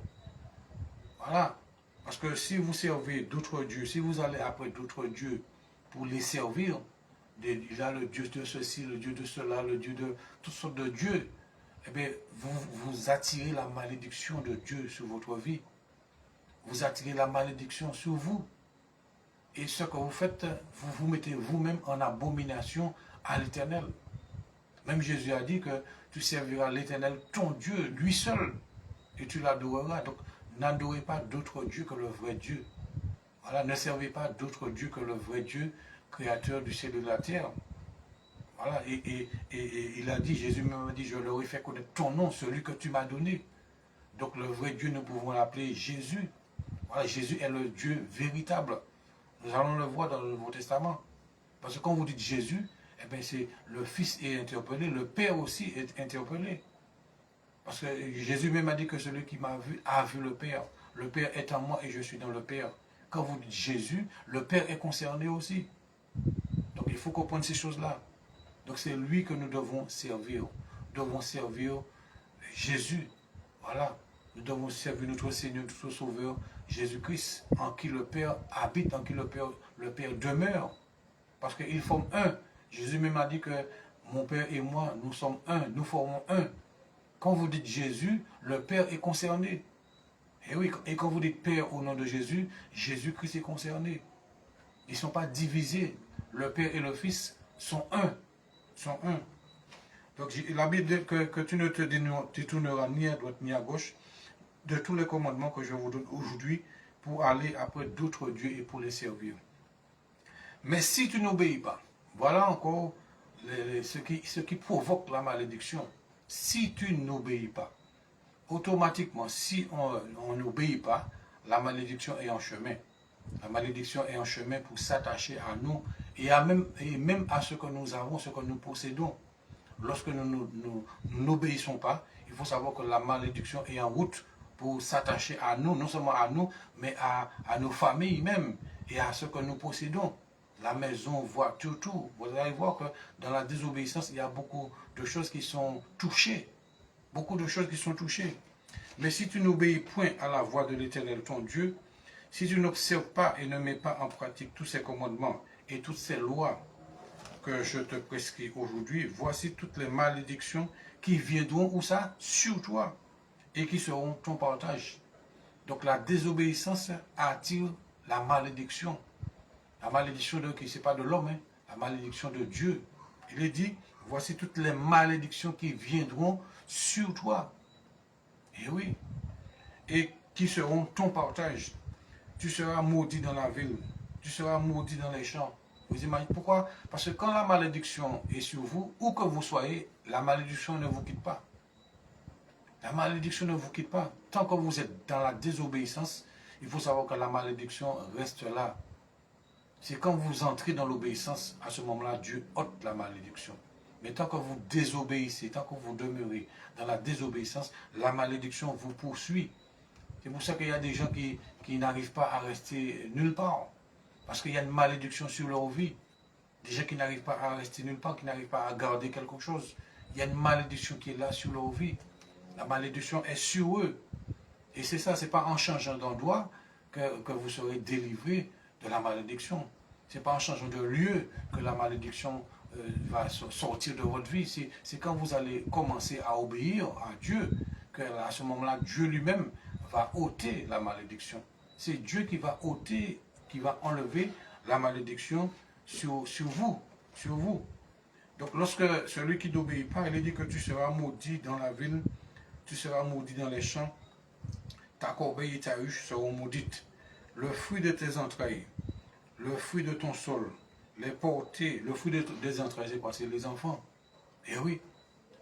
Voilà. Parce que si vous servez d'autres dieux, si vous allez après d'autres dieux pour les servir, il y a le Dieu de ceci, le Dieu de cela, le Dieu de toutes sortes de dieux, eh bien, vous attirez la malédiction de Dieu sur votre vie. Vous attirez la malédiction sur vous. Et ce que vous faites, vous mettez vous-même en abomination à l'Éternel. Même Jésus a dit que tu serviras l'Éternel, ton Dieu, lui seul, et tu l'adoreras. Donc, n'adorez pas d'autre Dieu que le vrai Dieu. Voilà, ne servez pas d'autre Dieu que le vrai Dieu, créateur du ciel et de la terre. Voilà, et il a dit, Jésus m'a dit, je leur ai fait connaître ton nom, celui que tu m'as donné. Donc, le vrai Dieu, nous pouvons l'appeler Jésus. Voilà, Jésus est le Dieu véritable. Nous allons le voir dans le Nouveau Testament. Parce que quand vous dites Jésus, eh bien c'est le Fils est interpellé, le Père aussi est interpellé. Parce que Jésus même a dit que celui qui m'a vu a vu le Père. Le Père est en moi et je suis dans le Père. Quand vous dites Jésus, le Père est concerné aussi. Donc il faut comprendre ces choses-là. Donc c'est lui que nous devons servir. Nous devons servir Jésus. Voilà. Nous devons servir notre Seigneur, notre Sauveur, Jésus-Christ, en qui le Père habite, en qui le Père demeure. Parce qu'ils forment un. Jésus même a dit que mon Père et moi, nous sommes un, nous formons un. Quand vous dites Jésus, le Père est concerné. Et oui, et quand vous dites Père au nom de Jésus, Jésus-Christ est concerné. Ils ne sont pas divisés. Le Père et le Fils sont un. Sont un. Donc la Bible dit que tu ne te détourneras ni à droite ni à gauche de tous les commandements que je vous donne aujourd'hui pour aller après d'autres dieux et pour les servir. Mais si tu n'obéis pas, voilà encore ce qui provoque la malédiction. Si tu n'obéis pas, automatiquement, si on n'obéit pas, la malédiction est en chemin. La malédiction est en chemin pour s'attacher à nous et même à ce que nous avons, ce que nous possédons. lorsque nous n'obéissons pas, il faut savoir que la malédiction est en route pour s'attacher à nous, non seulement à nous, mais à nos familles même et à ce que nous possédons. La maison, voiture, tout. Vous allez voir que dans la désobéissance, il y a beaucoup de choses qui sont touchées. Beaucoup de choses qui sont touchées. Mais si tu n'obéis point à la voix de l'Éternel, ton Dieu, si tu n'observes pas et ne mets pas en pratique tous ces commandements et toutes ces lois que je te prescris aujourd'hui, voici toutes les malédictions qui viendront, où ça, sur toi, et qui seront ton partage. Donc la désobéissance attire la malédiction. La malédiction de qui? Ce n'est pas de l'homme, hein? La malédiction de Dieu. Il est dit, voici toutes les malédictions qui viendront sur toi. Et oui. Et qui seront ton partage. Tu seras maudit dans la ville. Tu seras maudit dans les champs. Vous imaginez pourquoi? Parce que quand la malédiction est sur vous, où que vous soyez, la malédiction ne vous quitte pas. La malédiction ne vous quitte pas. Tant que vous êtes dans la désobéissance, il faut savoir que la malédiction reste là. C'est quand vous entrez dans l'obéissance, à ce moment-là, Dieu ôte la malédiction. Mais tant que vous désobéissez, tant que vous demeurez dans la désobéissance, la malédiction vous poursuit. C'est pour ça qu'il y a des gens qui n'arrivent pas à rester nulle part. Parce qu'il y a une malédiction sur leur vie. Des gens qui n'arrivent pas à rester nulle part, qui n'arrivent pas à garder quelque chose. Il y a une malédiction qui est là sur leur vie. La malédiction est sur eux. Et c'est ça, ce n'est pas en changeant d'endroit que vous serez délivré de la malédiction. Ce n'est pas en changeant de lieu que la malédiction va sortir de votre vie. C'est quand vous allez commencer à obéir à Dieu, qu'à ce moment-là, Dieu lui-même va ôter la malédiction. C'est Dieu qui va ôter, qui va enlever la malédiction sur vous, sur vous. Donc lorsque celui qui n'obéit pas, il est dit que tu seras maudit dans la ville, tu seras maudit dans les champs, ta corbeille et ta huche seront maudites. Le fruit de tes entrailles, le fruit de ton sol, les portées, le fruit des entrailles, c'est quoi? C'est les enfants. Et oui,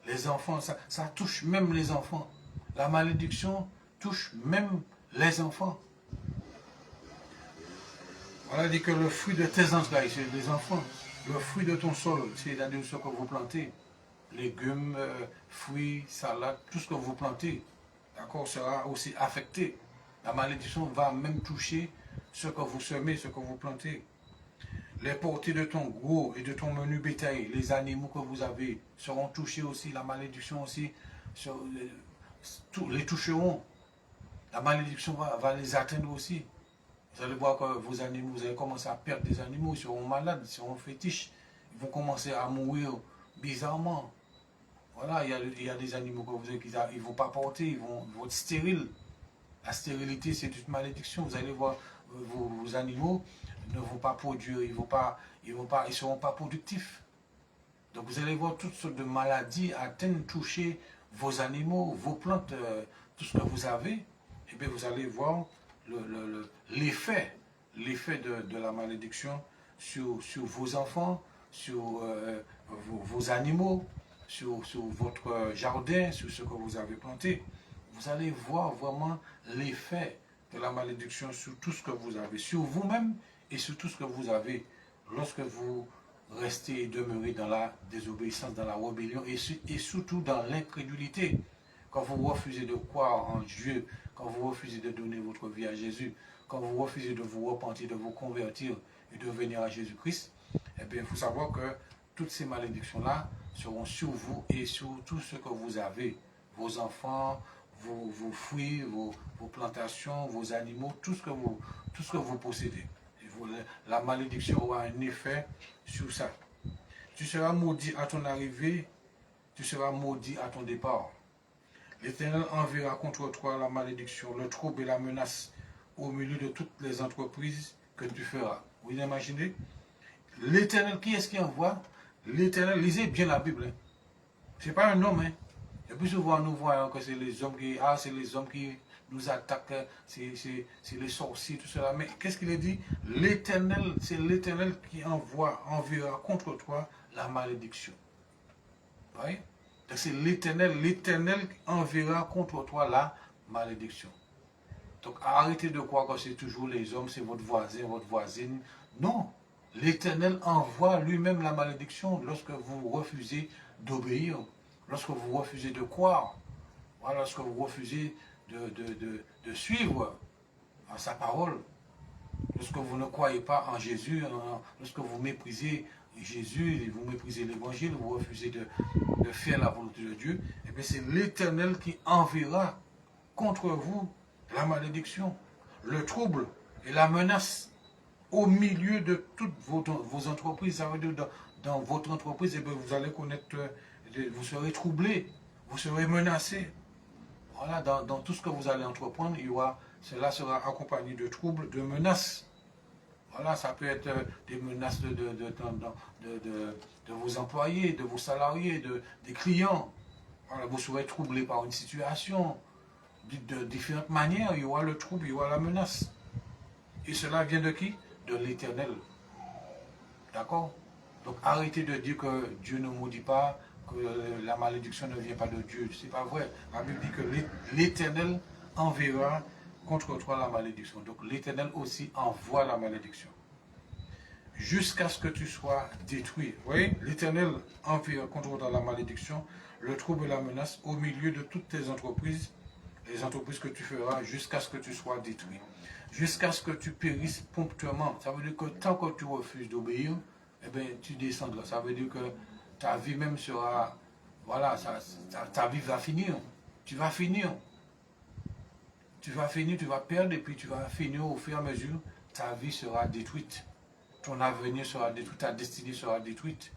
les enfants, ça touche même les enfants. La malédiction touche même les enfants. Voilà, dit que le fruit de tes entrailles, c'est les enfants. Le fruit de ton sol, c'est-à-dire ce que vous plantez. Légumes, fruits, salades, tout ce que vous plantez, d'accord, sera aussi affecté. La malédiction va même toucher ce que vous semez, ce que vous plantez. Les portées de ton gros et de ton menu bétail, les animaux que vous avez, seront touchés aussi. La malédiction aussi, les toucheront. La malédiction va les atteindre aussi. Vous allez voir que vos animaux, vous allez commencer à perdre des animaux, ils seront malades, ils seront fétiches. Ils vont commencer à mourir bizarrement. Voilà, il y a des animaux que vous avez qui ne vont pas porter, ils vont être stériles. La stérilité, c'est une malédiction. Vous allez voir, vos animaux ne vont pas produire, ils ne seront pas productifs. Donc vous allez voir toutes sortes de maladies atteindre, toucher vos animaux, vos plantes, tout ce que vous avez. Et bien vous allez voir l'effet de la malédiction sur vos enfants, sur vos animaux, sur votre jardin, sur ce que vous avez planté. Vous allez voir vraiment l'effet de la malédiction sur tout ce que vous avez, sur vous-même et sur tout ce que vous avez, lorsque vous restez et demeurez dans la désobéissance, dans la rébellion et surtout dans l'incrédulité. Quand vous refusez de croire en Dieu, quand vous refusez de donner votre vie à Jésus, quand vous refusez de vous repentir, de vous convertir et de venir à Jésus-Christ, eh bien, il faut savoir que toutes ces malédictions-là seront sur vous et sur tout ce que vous avez, vos enfants, vos fruits, vos plantations, vos animaux, tout ce que vous possédez. La malédiction aura un effet sur ça. Tu seras maudit à ton arrivée, tu seras maudit à ton départ. L'Éternel enverra contre toi la malédiction, le trouble et la menace au milieu de toutes les entreprises que tu feras. Vous imaginez? L'Éternel, qui est-ce qui envoie? L'Éternel, lisez bien la Bible. Hein. Ce n'est pas un homme. Hein. Et plus souvent, nous voyons que c'est les hommes qui nous attaquent, c'est les sorciers, tout cela. Mais qu'est-ce qu'il a dit? L'Éternel, c'est l'Éternel qui enverra contre toi la malédiction. Vous voyez? Donc c'est l'Éternel qui enverra contre toi la malédiction. Donc arrêtez de croire que c'est toujours les hommes, c'est votre voisin, votre voisine. Non, l'Éternel envoie lui-même la malédiction lorsque vous refusez d'obéir, lorsque vous refusez de croire, voilà, lorsque vous refusez de suivre sa parole, lorsque vous ne croyez pas en Jésus, lorsque vous méprisez Jésus, vous méprisez l'Évangile, vous refusez de faire la volonté de Dieu, et bien c'est l'Éternel qui enverra contre vous la malédiction, le trouble et la menace au milieu de toutes vos entreprises. Ça veut dire dans votre entreprise, et bien vous allez connaître, vous serez troublé, vous serez menacé. Voilà, dans tout ce que vous allez entreprendre, cela sera accompagné de troubles, de menaces. Voilà, ça peut être des menaces de vos employés, de vos salariés, des clients. Voilà, vous serez troublé par une situation. De différentes manières, il y aura le trouble, il y aura la menace. Et cela vient de qui? De l'Éternel. D'accord? Donc arrêtez de dire que Dieu ne maudit pas, que la malédiction ne vient pas de Dieu. C'est pas vrai. La Bible dit que l'Éternel enverra contre toi la malédiction. Donc l'Éternel aussi envoie la malédiction. Jusqu'à ce que tu sois détruit. Vous voyez? L'Éternel enverra contre toi la malédiction, le trouble et la menace au milieu de toutes tes entreprises, les entreprises que tu feras, jusqu'à ce que tu sois détruit. Jusqu'à ce que tu périsses promptement. Ça veut dire que tant que tu refuses d'obéir, eh bien, tu descendras. Ça veut dire que ta vie même sera... Voilà, ta vie va finir. Tu vas finir. Tu vas finir, tu vas perdre, et puis tu vas finir au fur et à mesure. Ta vie sera détruite. Ton avenir sera détruit, ta destinée sera détruite.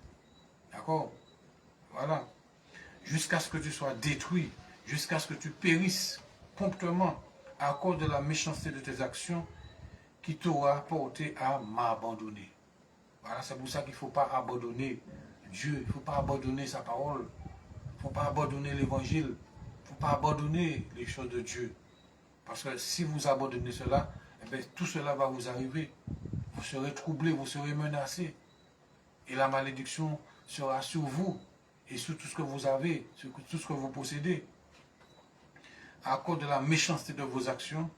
D'accord? Voilà. Jusqu'à ce que tu sois détruit, jusqu'à ce que tu périsses promptement à cause de la méchanceté de tes actions qui t'aura porté à m'abandonner. Voilà, c'est pour ça qu'il ne faut pas abandonner Dieu, il ne faut pas abandonner sa parole, il ne faut pas abandonner l'évangile, il ne faut pas abandonner les choses de Dieu. Parce que si vous abandonnez cela, eh bien, tout cela va vous arriver. Vous serez troublé, vous serez menacé. Et la malédiction sera sur vous et sur tout ce que vous avez, sur tout ce que vous possédez. À cause de la méchanceté de vos actions,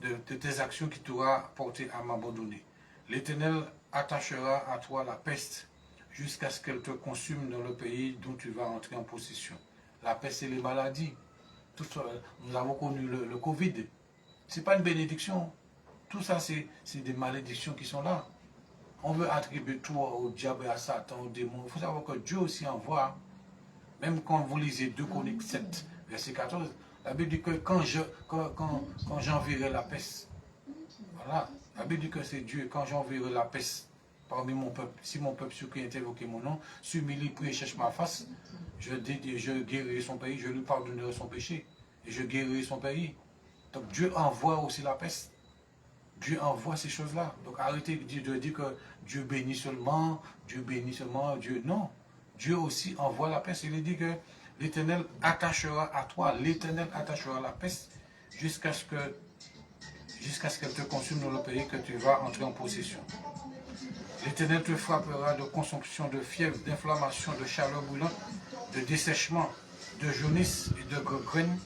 de tes actions qui t'aura porté à m'abandonner. L'Éternel attachera à toi la peste jusqu'à ce qu'elle te consume dans le pays dont tu vas entrer en possession. La peste et les maladies. Nous avons connu le Covid. Ce n'est pas une bénédiction. Tout ça, c'est des malédictions qui sont là. On veut attribuer tout au diable et à Satan, au démon. Il faut savoir que Dieu aussi envoie, même quand vous lisez 2 Chroniques 7, verset 14, la Bible dit que quand j'enverrai la peste, voilà, la Bible dit que c'est Dieu, quand j'enverrai la peste parmi mon peuple, si mon peuple sur qui est invoqué mon nom, s'humilie, prie et cherche ma face, je guérirai son pays, je lui pardonnerai son péché, et je guérirai son pays. Donc Dieu envoie aussi la peste. Dieu envoie ces choses-là. Donc arrêtez de dire que Dieu bénit seulement, Dieu... Non. Dieu aussi envoie la peste. Il dit que l'Éternel attachera à toi, l'Éternel attachera la peste jusqu'à ce qu'elle te consume dans le pays que tu vas entrer en possession. L'Éternel te frappera de consomption, de fièvre, d'inflammation, de chaleur brûlante, de dessèchement, de jaunisse et de graines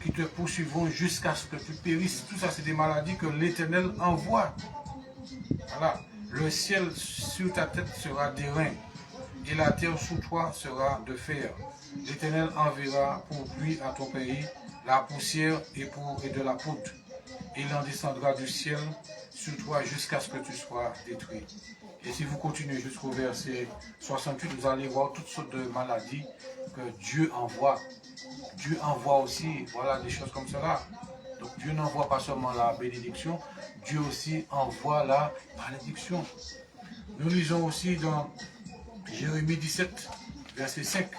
qui te poursuivront jusqu'à ce que tu périsses. Tout ça, c'est des maladies que l'Éternel envoie. Voilà. Le ciel sur ta tête sera d'airain et la terre sous toi sera de fer. L'Éternel enverra pour pluie à ton pays la poussière et de la poudre. Il en descendra du ciel sur toi jusqu'à ce que tu sois détruit. Et si vous continuez jusqu'au verset 68, vous allez voir toutes sortes de maladies que Dieu envoie. Dieu envoie aussi, voilà, des choses comme cela. Donc Dieu n'envoie pas seulement la bénédiction, Dieu aussi envoie la malédiction. Nous lisons aussi dans Jérémie 17, verset 5,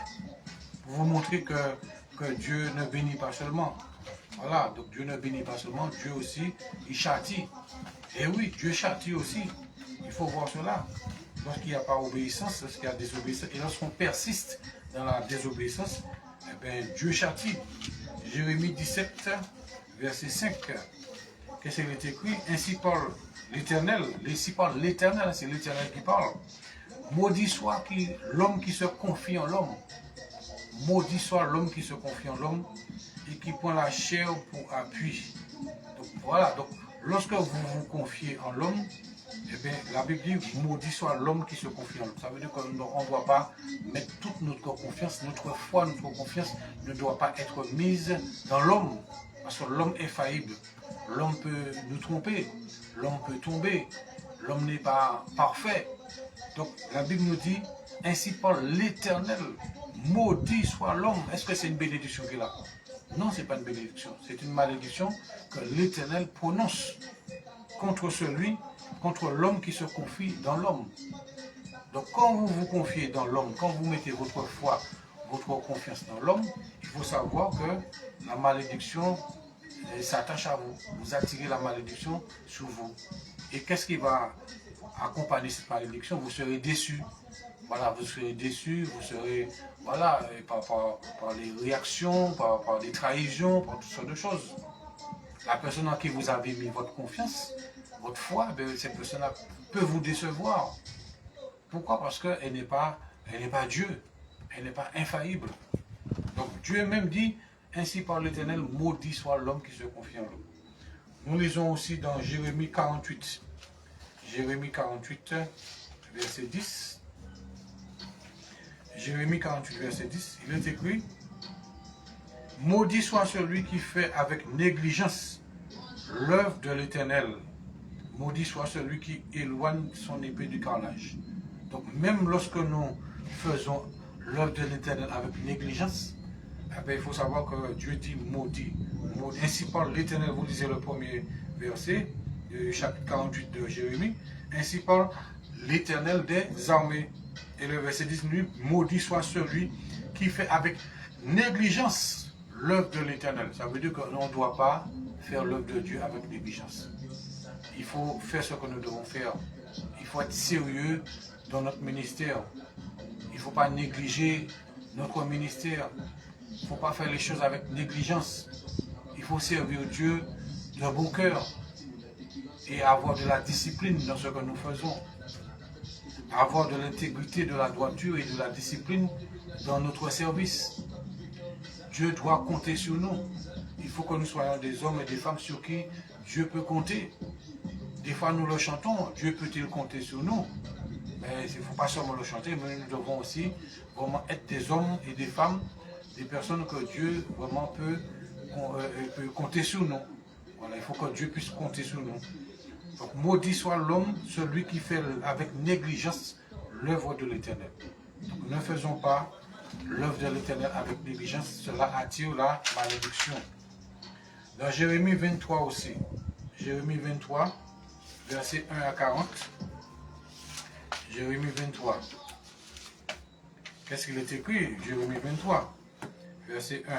pour vous montrer que Dieu ne bénit pas seulement. Voilà, donc Dieu ne bénit pas seulement, Dieu aussi, il châtie. Et oui, Dieu châtie aussi. Il faut voir cela. Lorsqu'il n'y a pas obéissance, lorsqu'il y a désobéissance, et lorsqu'on persiste dans la désobéissance, eh bien, Dieu châtie. Jérémie 17, verset 5. Qu'est-ce qu'il est écrit? Ainsi parle l'Éternel. Ainsi parle l'Éternel, c'est l'Éternel qui parle. Maudit soit l'homme qui se confie en l'homme. Maudit soit l'homme qui se confie en l'homme et qui prend la chair pour appui. Donc voilà, donc lorsque vous vous confiez en l'homme, Eh bien, la Bible dit, maudit soit l'homme qui se confie en l'homme. Ça veut dire qu'on ne doit pas mettre toute notre confiance, notre foi, notre confiance ne doit pas être mise dans l'homme. Parce que l'homme est faillible. L'homme peut nous tromper. L'homme peut tomber. L'homme n'est pas parfait. Donc, la Bible nous dit, ainsi parle l'Éternel. Maudit soit l'homme. Est-ce que c'est une bénédiction qu'il a? Non, ce n'est pas une bénédiction. C'est une malédiction que l'Éternel prononce contre l'homme qui se confie dans l'homme. Donc quand vous vous confiez dans l'homme, quand vous mettez votre foi, votre confiance dans l'homme, il faut savoir que la malédiction s'attache à vous. Vous attirez la malédiction sur vous. Et qu'est-ce qui va accompagner cette malédiction? Vous serez déçu. Voilà, vous serez déçu, vous serez, voilà, par les réactions, par les trahisons, par toutes sortes de choses. La personne en qui vous avez mis votre confiance, votre foi, cette personne-là peut vous décevoir. Pourquoi? Parce qu'elle n'est pas Dieu, elle n'est pas infaillible. Donc Dieu même dit, ainsi par l'Éternel, maudit soit l'homme qui se confie en l'homme. Nous lisons aussi dans Jérémie 48. Jérémie 48, verset 10. Jérémie 48, verset 10, il est écrit, maudit soit celui qui fait avec négligence l'œuvre de l'Éternel. Maudit soit celui qui éloigne son épée du carnage. Donc même lorsque nous faisons l'œuvre de l'Éternel avec négligence, il faut savoir que Dieu dit maudit. Ainsi parle l'Éternel, vous lisez le premier verset du chapitre 48 de Jérémie, ainsi parle l'Éternel des armées. Et le verset 10 nous dit, maudit soit celui qui fait avec négligence l'œuvre de l'Éternel. Ça veut dire qu'on ne doit pas faire l'œuvre de Dieu avec négligence. Il faut faire ce que nous devons faire. Il faut être sérieux dans notre ministère. Il ne faut pas négliger notre ministère. Il ne faut pas faire les choses avec négligence. Il faut servir Dieu de bon cœur et avoir de la discipline dans ce que nous faisons. Avoir de l'intégrité, de la droiture et de la discipline dans notre service. Dieu doit compter sur nous. Il faut que nous soyons des hommes et des femmes sur qui Dieu peut compter. Des fois nous le chantons, Dieu peut-il compter sur nous? Mais il ne faut pas seulement le chanter, mais nous devons aussi vraiment être des hommes et des femmes, des personnes que Dieu vraiment peut compter sur nous. Voilà, il faut que Dieu puisse compter sur nous. Donc, maudit soit l'homme, celui qui fait avec négligence l'œuvre de l'Éternel. Donc, ne faisons pas l'œuvre de l'Éternel avec négligence, cela attire la malédiction. Dans Jérémie 23 aussi, Jérémie 23, verset 1 à 40. Jérémie 23. Qu'est-ce qu'il est écrit? Jérémie 23, verset 1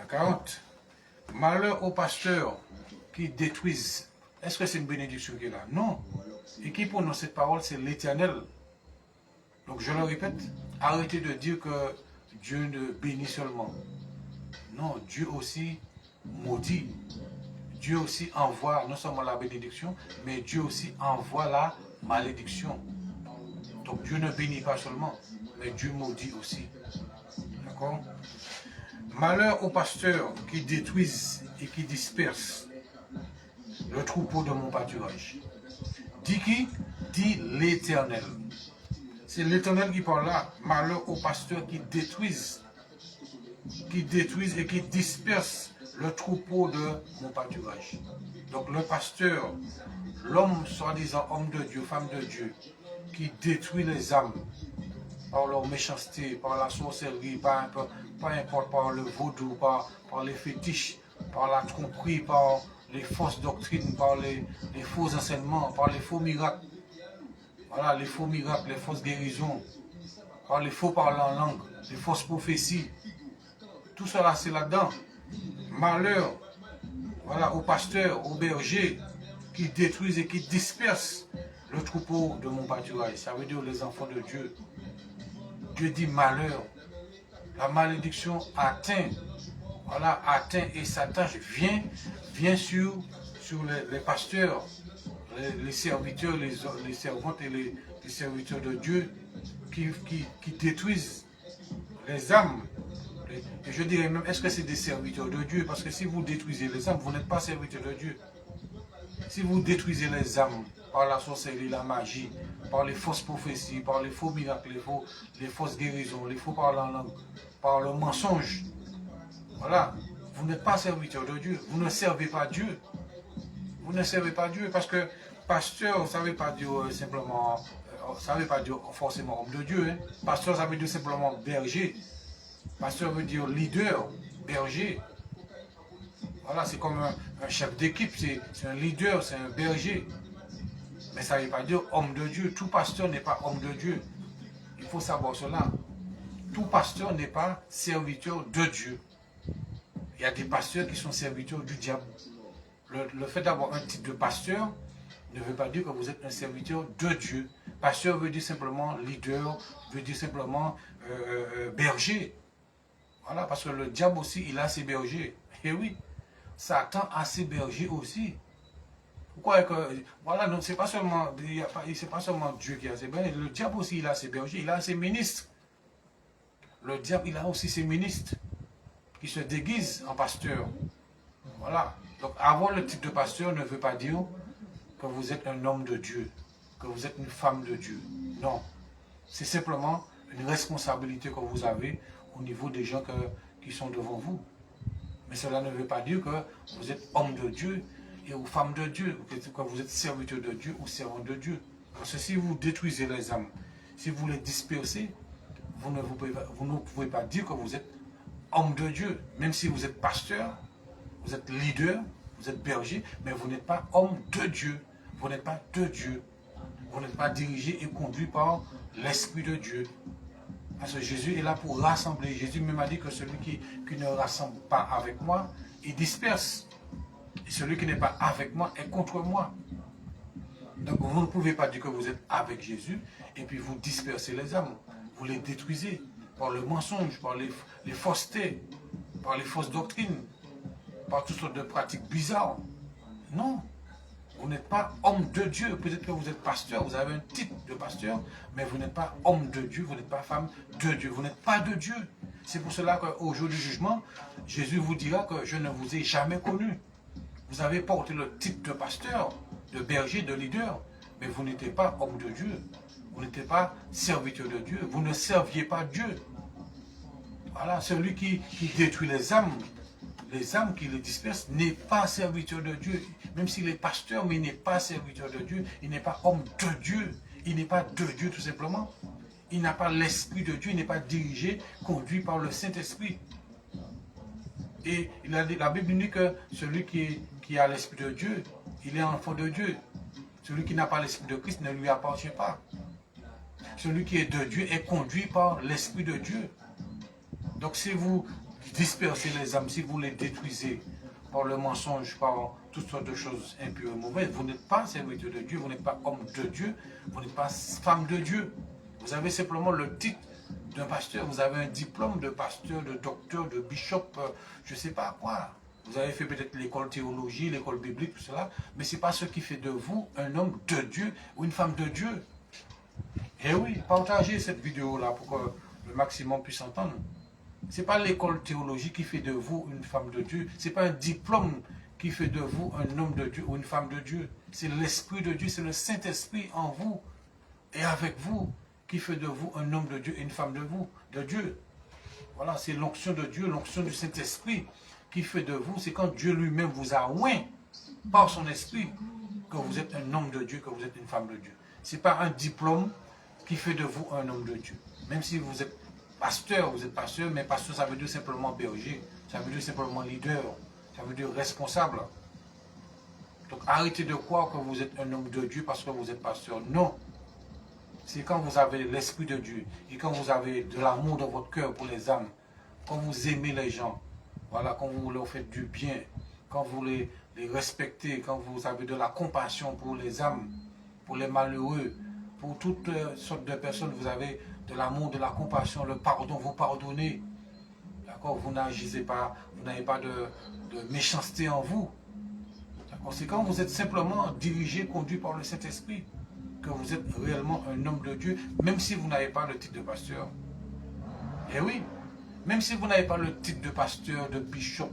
à 40. Malheur aux pasteurs qui détruisent. Est-ce que c'est une bénédiction qui est là? Non. Et qui prononce cette parole, c'est l'Éternel. Donc je le répète, arrêtez de dire que Dieu ne bénit seulement. Non, Dieu aussi maudit. Dieu aussi envoie non seulement la bénédiction, mais Dieu aussi envoie la malédiction. Donc Dieu ne bénit pas seulement, mais Dieu maudit aussi. D'accord? Malheur aux pasteurs qui détruisent et qui dispersent le troupeau de mon pâturage. Dit qui? Dit l'Éternel. C'est l'Éternel qui parle là. Malheur aux pasteurs qui détruisent et qui dispersent le troupeau de mon pâturage. Donc le pasteur, l'homme soi-disant homme de Dieu, femme de Dieu, qui détruit les âmes par leur méchanceté, par la sorcellerie, par le vaudou, par les fétiches, par la tromperie, par les fausses doctrines, par les faux enseignements, par les faux miracles. Voilà, les faux miracles, les fausses guérisons, par les faux parlants en langue, les fausses prophéties. Tout cela, c'est là-dedans. Malheur, voilà, aux pasteurs, aux bergers, qui détruisent et qui dispersent le troupeau de mon pâturage. Ça veut dire les enfants de Dieu. Dieu dit malheur. La malédiction atteint, voilà, atteint et s'attache, vient sur les pasteurs, les serviteurs, les servantes et les serviteurs de Dieu qui détruisent les âmes. Et je dirais même, est-ce que c'est des serviteurs de Dieu? Parce que si vous détruisez les âmes, vous n'êtes pas serviteurs de Dieu. si vous détruisez les âmes par la sorcellerie, la magie, par les fausses prophéties, par les faux miracles, les fausses guérisons, les faux parler en langue, par le mensonge, voilà, vous n'êtes pas serviteur de Dieu. Vous ne servez pas Dieu. Vous ne servez pas Dieu parce que pasteur, ça ne veut pas dire simplement, ça ne veut pas dire forcément homme de Dieu. Hein. Pasteur, ça veut dire simplement berger. Pasteur veut dire leader, berger. Voilà, c'est comme un chef d'équipe, c'est un leader, c'est un berger. Mais ça ne veut pas dire homme de Dieu. Tout pasteur n'est pas homme de Dieu. Il faut savoir cela. Tout pasteur n'est pas serviteur de Dieu. Il y a des pasteurs qui sont serviteurs du diable. Le fait d'avoir un titre de pasteur ne veut pas dire que vous êtes un serviteur de Dieu. Pasteur veut dire simplement leader, veut dire simplement berger. Voilà, parce que le diable aussi, il a ses bergers. Et oui, Satan a ses bergers aussi. Pourquoi que, voilà, donc c'est pas seulement Dieu qui a ses bergers, le diable aussi, il a ses bergers, il a ses ministres. Le diable, il a aussi ses ministres qui se déguisent en pasteur. Voilà. Donc avoir le titre de pasteur ne veut pas dire que vous êtes un homme de Dieu, que vous êtes une femme de Dieu. Non. C'est simplement une responsabilité que vous avez au niveau des gens qui sont devant vous. Mais cela ne veut pas dire que vous êtes homme de Dieu et ou femme de Dieu, que vous êtes serviteur de Dieu ou servant de Dieu. Parce que si vous détruisez les âmes, si vous les dispersez, vous ne pouvez pas dire que vous êtes homme de Dieu. Même si vous êtes pasteur, vous êtes leader, vous êtes berger, mais vous n'êtes pas homme de Dieu. Vous n'êtes pas de Dieu. Vous n'êtes pas dirigé et conduit par l'Esprit de Dieu. Parce que Jésus est là pour rassembler. Jésus même a dit que celui qui ne rassemble pas avec moi, il disperse. Et celui qui n'est pas avec moi est contre moi. Donc vous ne pouvez pas dire que vous êtes avec Jésus et puis vous dispersez les âmes. Vous les détruisez par le mensonge, par les faussetés, par les fausses doctrines, par toutes sortes de pratiques bizarres. Non. Vous n'êtes pas homme de Dieu. Peut-être que vous êtes pasteur, vous avez un titre de pasteur, mais vous n'êtes pas homme de Dieu, vous n'êtes pas femme de Dieu, vous n'êtes pas de Dieu. C'est pour cela qu'au jour du jugement, Jésus vous dira que je ne vous ai jamais connu. Vous avez porté le titre de pasteur, de berger, de leader, mais vous n'étiez pas homme de Dieu. Vous n'étiez pas serviteur de Dieu. Vous ne serviez pas Dieu. Voilà, celui qui détruit les âmes qui les dispersent, n'est pas serviteur de Dieu. Même s'il est pasteur, mais il n'est pas serviteur de Dieu. Il n'est pas homme de Dieu. Il n'est pas de Dieu tout simplement. Il n'a pas l'Esprit de Dieu. Il n'est pas dirigé, conduit par le Saint-Esprit. Et la Bible dit que celui qui a l'Esprit de Dieu, il est enfant de Dieu. Celui qui n'a pas l'Esprit de Christ ne lui appartient pas. Celui qui est de Dieu est conduit par l'Esprit de Dieu. Donc si vous dispersez les âmes, si vous les détruisez par le mensonge, par toutes sortes de choses impures et mauvaises, vous n'êtes pas serviteur de Dieu, vous n'êtes pas homme de Dieu, vous n'êtes pas femme de Dieu. Vous avez simplement le titre d'un pasteur, vous avez un diplôme de pasteur, de docteur, de bishop, je ne sais pas quoi. Vous avez fait peut-être l'école théologie, l'école biblique, tout cela, mais ce n'est pas ce qui fait de vous un homme de Dieu ou une femme de Dieu. Et oui, partagez cette vidéo-là pour que le maximum puisse entendre. Ce n'est pas l'école théologique qui fait de vous une femme de Dieu. Ce n'est pas un diplôme qui fait de vous un homme de Dieu ou une femme de Dieu. C'est l'Esprit de Dieu, c'est le Saint-Esprit en vous et avec vous qui fait de vous un homme de Dieu et une femme de Dieu. Voilà, c'est l'onction de Dieu, l'onction du Saint-Esprit qui fait de vous. C'est quand Dieu lui-même vous a oint par son esprit que vous êtes un homme de Dieu, que vous êtes une femme de Dieu. Ce n'est pas un diplôme qui fait de vous un homme de Dieu. Même si vous êtes pasteur, mais pasteur, ça veut dire simplement berger, ça veut dire simplement leader, ça veut dire responsable. Donc arrêtez de croire que vous êtes un homme de Dieu parce que vous êtes pasteur. Non. C'est quand vous avez l'Esprit de Dieu et quand vous avez de l'amour dans votre cœur pour les âmes, quand vous aimez les gens, voilà, quand vous leur faites du bien, quand vous les respectez, quand vous avez de la compassion pour les âmes, pour les malheureux, pour toutes sortes de personnes, vous avez de l'amour, de la compassion, le pardon, vous pardonnez. D'accord? Vous n'agissez pas, vous n'avez pas de méchanceté en vous. D'accord? C'est quand vous êtes simplement dirigé, conduit par le Saint-Esprit, que vous êtes réellement un homme de Dieu, même si vous n'avez pas le titre de pasteur. Et oui, Même si vous n'avez pas le titre de pasteur, de bishop,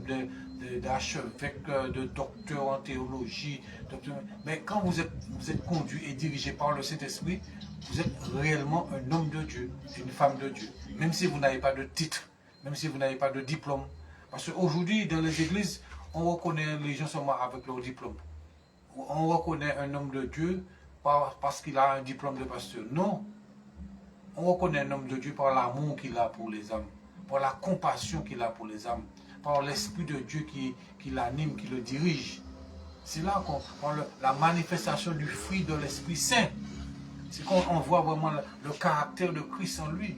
d'archevêque, de docteur en théologie, mais quand vous êtes conduit et dirigé par le Saint-Esprit, vous êtes réellement un homme de Dieu, une femme de Dieu. Même si vous n'avez pas de titre, même si vous n'avez pas de diplôme. Parce qu'aujourd'hui, dans les églises, on reconnaît les gens seulement avec leur diplôme. On reconnaît un homme de Dieu parce qu'il a un diplôme de pasteur. Non. On reconnaît un homme de Dieu par l'amour qu'il a pour les âmes, par la compassion qu'il a pour les âmes, par l'Esprit de Dieu qui l'anime, qui le dirige. C'est là qu'on voit la manifestation du fruit de l'Esprit Saint. C'est qu'on voit vraiment le caractère de Christ en lui.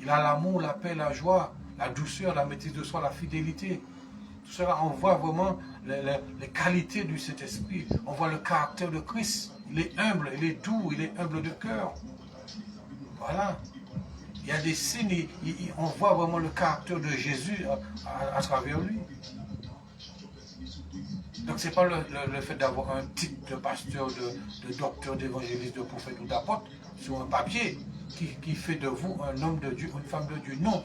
Il a l'amour, la paix, la joie, la douceur, la maîtrise de soi, la fidélité. Tout cela, on voit vraiment les qualités du Saint-Esprit. On voit le caractère de Christ. Il est humble, il est doux, il est humble de cœur. Voilà. Il y a des signes, on voit vraiment le caractère de Jésus à travers lui. Donc ce n'est pas le fait d'avoir un titre de pasteur, de docteur, d'évangéliste, de prophète ou d'apôtre sur un papier qui fait de vous un homme de Dieu, une femme de Dieu. Non.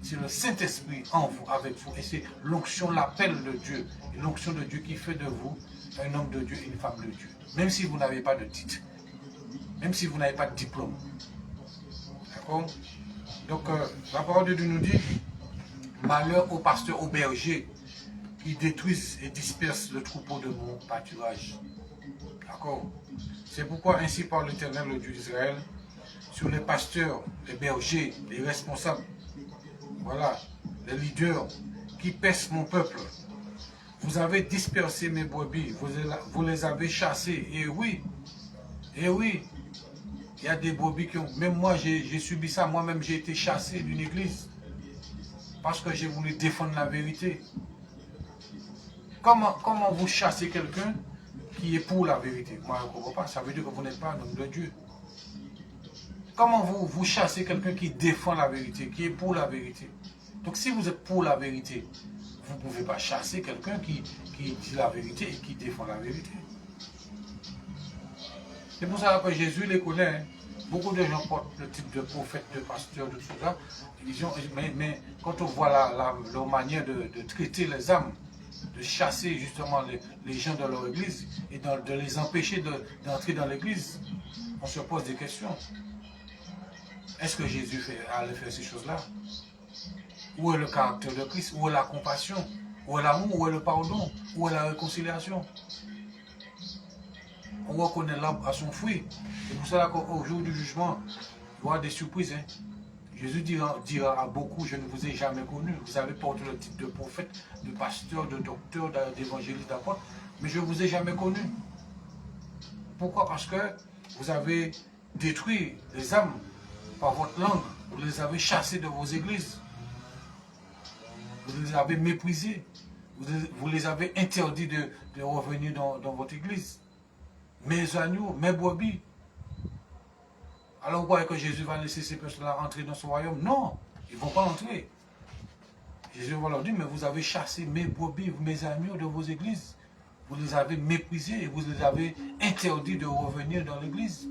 C'est le Saint-Esprit en vous, avec vous. Et c'est l'onction, l'appel de Dieu. L'onction de Dieu qui fait de vous un homme de Dieu et une femme de Dieu. Même si vous n'avez pas de titre. Même si vous n'avez pas de diplôme. D'accord? Donc, la parole de Dieu nous dit, malheur aux pasteurs, aux bergers, qui détruisent et dispersent le troupeau de mon pâturage. D'accord? C'est pourquoi ainsi parle l'Éternel, le Dieu d'Israël, sur les pasteurs, les bergers, les responsables, voilà, les leaders qui pèsent mon peuple. Vous avez dispersé mes brebis, vous les avez chassés. Et oui, il y a des brebis qui ont... Même moi, j'ai subi ça. Moi-même, j'ai été chassé d'une église. Parce que j'ai voulu défendre la vérité. Comment vous chassez quelqu'un qui est pour la vérité? Moi, je ne comprends pas. Ça veut dire que vous n'êtes pas un homme de Dieu. Comment vous chassez quelqu'un qui défend la vérité, qui est pour la vérité? Donc si vous êtes pour la vérité, vous ne pouvez pas chasser quelqu'un qui dit la vérité et qui défend la vérité. C'est pour ça que Jésus les connaît. Hein. Beaucoup de gens portent le titre de prophète, de pasteur, de tout ça. Mais quand on voit leur manière de traiter les âmes, de chasser justement les gens de leur église et de les empêcher d'entrer dans l'église, on se pose des questions. Est-ce que Jésus allait faire ces choses-là? Où est le caractère de Christ? Où est la compassion? Où est l'amour? Où est le pardon? Où est la réconciliation? On reconnaît l'arbre à son fruit. C'est pour cela qu'au jour du jugement, il y aura des surprises. Hein. Jésus dira à beaucoup, je ne vous ai jamais connu. Vous avez porté le titre de prophète, de pasteur, de docteur, d'évangéliste, d'apôtre, mais je ne vous ai jamais connu. Pourquoi? Parce que vous avez détruit les âmes par votre langue. Vous les avez chassés de vos églises. Vous les avez méprisés. Vous les avez interdits de revenir dans votre église. Mes agneaux, mes brebis. Alors vous croyez que Jésus va laisser ces personnes-là entrer dans son royaume? Non, ils ne vont pas entrer. Jésus va leur dire, mais vous avez chassé mes brebis, mes agneaux de vos églises. Vous les avez méprisés et vous les avez interdits de revenir dans l'église.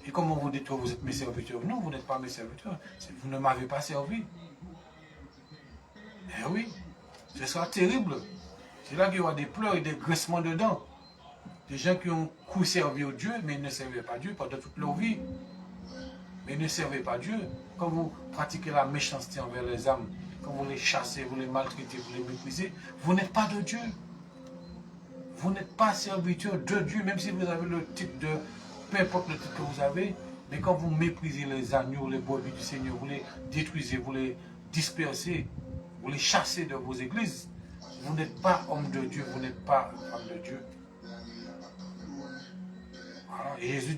Et comment vous dites que vous êtes mes serviteurs? Non, vous n'êtes pas mes serviteurs. Vous ne m'avez pas servi. Eh oui, ce sera terrible. C'est là qu'il y aura des pleurs et des grincements de dents. Des gens qui ont cru servir Dieu, mais ils ne servaient pas Dieu pendant toute leur vie. Mais ils ne servaient pas Dieu. Quand vous pratiquez la méchanceté envers les âmes, quand vous les chassez, vous les maltraitez, vous les méprisez, vous n'êtes pas de Dieu. Vous n'êtes pas serviteur de Dieu, même si vous avez le titre de... Peu importe le titre que vous avez, mais quand vous méprisez les agneaux, les brebis du Seigneur, vous les détruisez, vous les dispersez, vous les chassez de vos églises, vous n'êtes pas homme de Dieu, vous n'êtes pas femme de Dieu. Voilà. Et Jésus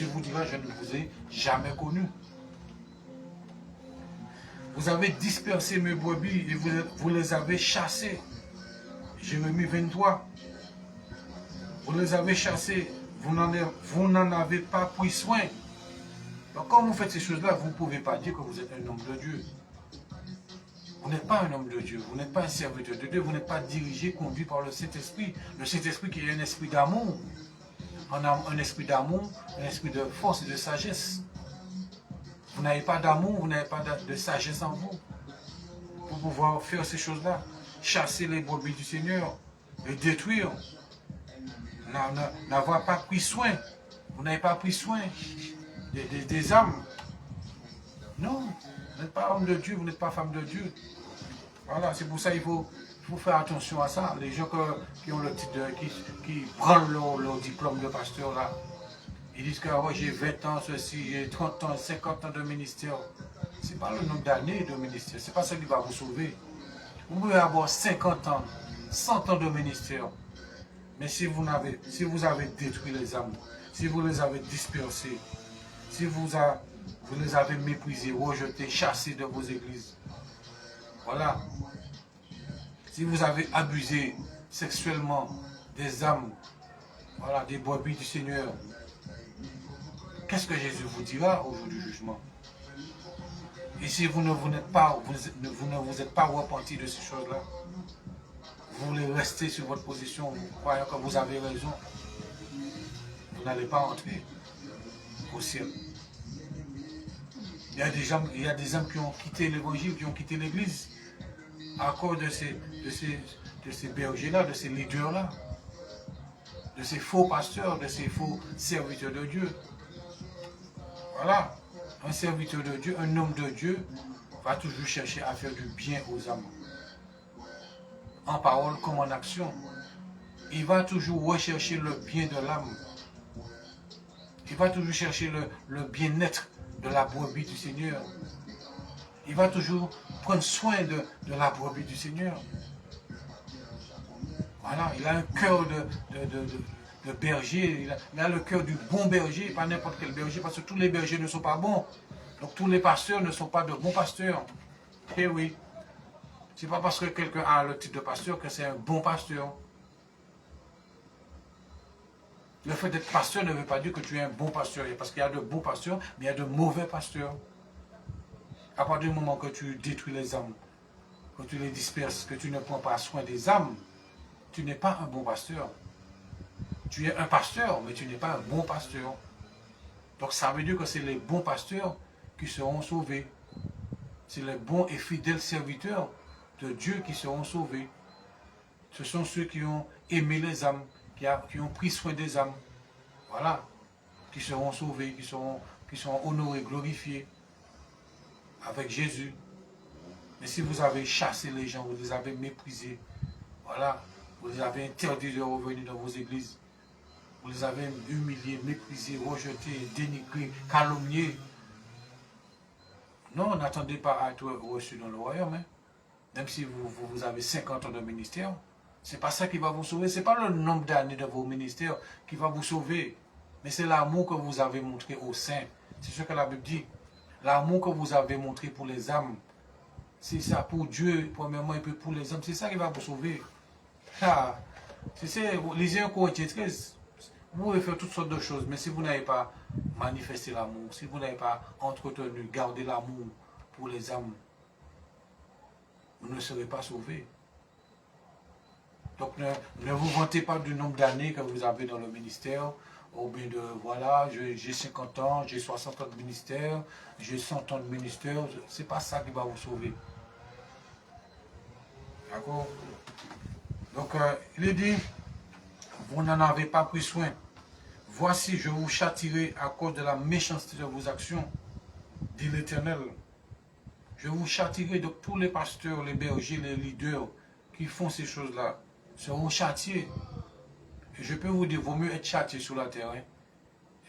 vous dira, je ne vous ai jamais connu. Vous avez dispersé mes brebis et vous les avez chassés. Jérémie 23. Vous les avez chassés. Vous n'en avez pas pris soin. Donc quand vous faites ces choses-là, vous ne pouvez pas dire que vous êtes un homme de Dieu. Vous n'êtes pas un homme de Dieu, vous n'êtes pas un serviteur de Dieu, vous n'êtes pas dirigé, conduit par le Saint-Esprit. Le Saint-Esprit qui est un esprit d'amour. Un esprit d'amour, un esprit de force et de sagesse. Vous n'avez pas d'amour, vous n'avez pas de sagesse en vous pour pouvoir faire ces choses-là. Chasser les brebis du Seigneur, les détruire. N'avoir pas pris soin. Vous n'avez pas pris soin des âmes. Non, vous n'êtes pas homme de Dieu, vous n'êtes pas femme de Dieu. Voilà, c'est pour ça qu'il faut faire attention à ça. Les gens qui ont le titre, qui prennent leur diplôme de pasteur là, ils disent que oh, j'ai 20 ans, ceci, j'ai 30 ans, 50 ans de ministère. Ce n'est pas le nombre d'années de ministère, ce n'est pas ça qui va vous sauver. Vous pouvez avoir 50 ans, 100 ans de ministère, mais si vous avez détruit les âmes, si vous les avez dispersés, si vous les avez méprisés, rejetés, chassés de vos églises, voilà. Si vous avez abusé sexuellement des âmes, voilà, des brebis du Seigneur, qu'est-ce que Jésus vous dira au jour du jugement? Et si vous ne vous êtes pas repenti de ces choses-là, vous voulez rester sur votre position, vous croyez que vous avez raison, vous n'allez pas entrer au ciel. Il y a des hommes qui ont quitté l'évangile, qui ont quitté l'église, à cause de ces bergers-là, de ces leaders-là, de ces faux pasteurs, de ces faux serviteurs de Dieu. Voilà, un serviteur de Dieu, un homme de Dieu va toujours chercher à faire du bien aux âmes. En parole comme en action. Il va toujours rechercher le bien de l'âme. Il va toujours chercher le bien-être de la brebis du Seigneur. Il va toujours prendre soin de la brebis du Seigneur. Voilà, il a un cœur de berger, il a le cœur du bon berger, pas n'importe quel berger, parce que tous les bergers ne sont pas bons. Donc tous les pasteurs ne sont pas de bons pasteurs. Eh oui, c'est pas parce que quelqu'un a le titre de pasteur que c'est un bon pasteur. Le fait d'être pasteur ne veut pas dire que tu es un bon pasteur, parce qu'il y a de bons pasteurs, mais il y a de mauvais pasteurs. À partir du moment que tu détruis les âmes, que tu les disperses, que tu ne prends pas soin des âmes, tu n'es pas un bon pasteur. Tu es un pasteur, mais tu n'es pas un bon pasteur. Donc ça veut dire que c'est les bons pasteurs qui seront sauvés. C'est les bons et fidèles serviteurs de Dieu qui seront sauvés. Ce sont ceux qui ont aimé les âmes, qui ont pris soin des âmes. Voilà. Qui seront sauvés, qui seront honorés, glorifiés avec Jésus. Mais si vous avez chassé les gens, vous les avez méprisés, voilà, vous les avez interdits de revenir dans vos églises, vous les avez humiliés, méprisés, rejetés, dénigrés, calomniés. Non, n'attendez pas à être reçu dans le royaume. Hein. Même si vous avez 50 ans de ministère, ce n'est pas ça qui va vous sauver. Ce n'est pas le nombre d'années de vos ministères qui va vous sauver. Mais c'est l'amour que vous avez montré aux saints. C'est ce que la Bible dit. L'amour que vous avez montré pour les âmes. C'est ça, pour Dieu, premièrement, et puis pour les hommes. C'est ça qui va vous sauver. Ah, lisez 1 Corinthiens 13. Vous pouvez faire toutes sortes de choses, mais si vous n'avez pas manifesté l'amour, si vous n'avez pas entretenu, gardé l'amour pour les âmes, vous ne serez pas sauvés. Donc ne vous vantez pas du nombre d'années que vous avez dans le ministère, ou bien de, voilà, j'ai 50 ans, j'ai 60 ans de ministère, j'ai 100 ans de ministère, c'est pas ça qui va vous sauver. D'accord? Donc, il est dit, vous n'en avez pas pris soin. Voici, je vous châtierai à cause de la méchanceté de vos actions, dit l'Éternel. Je vous châtierai, donc tous les pasteurs, les bergers, les leaders qui font ces choses-là seront châtiés. Et je peux vous dire, vaut mieux être châtié sur la terre, hein,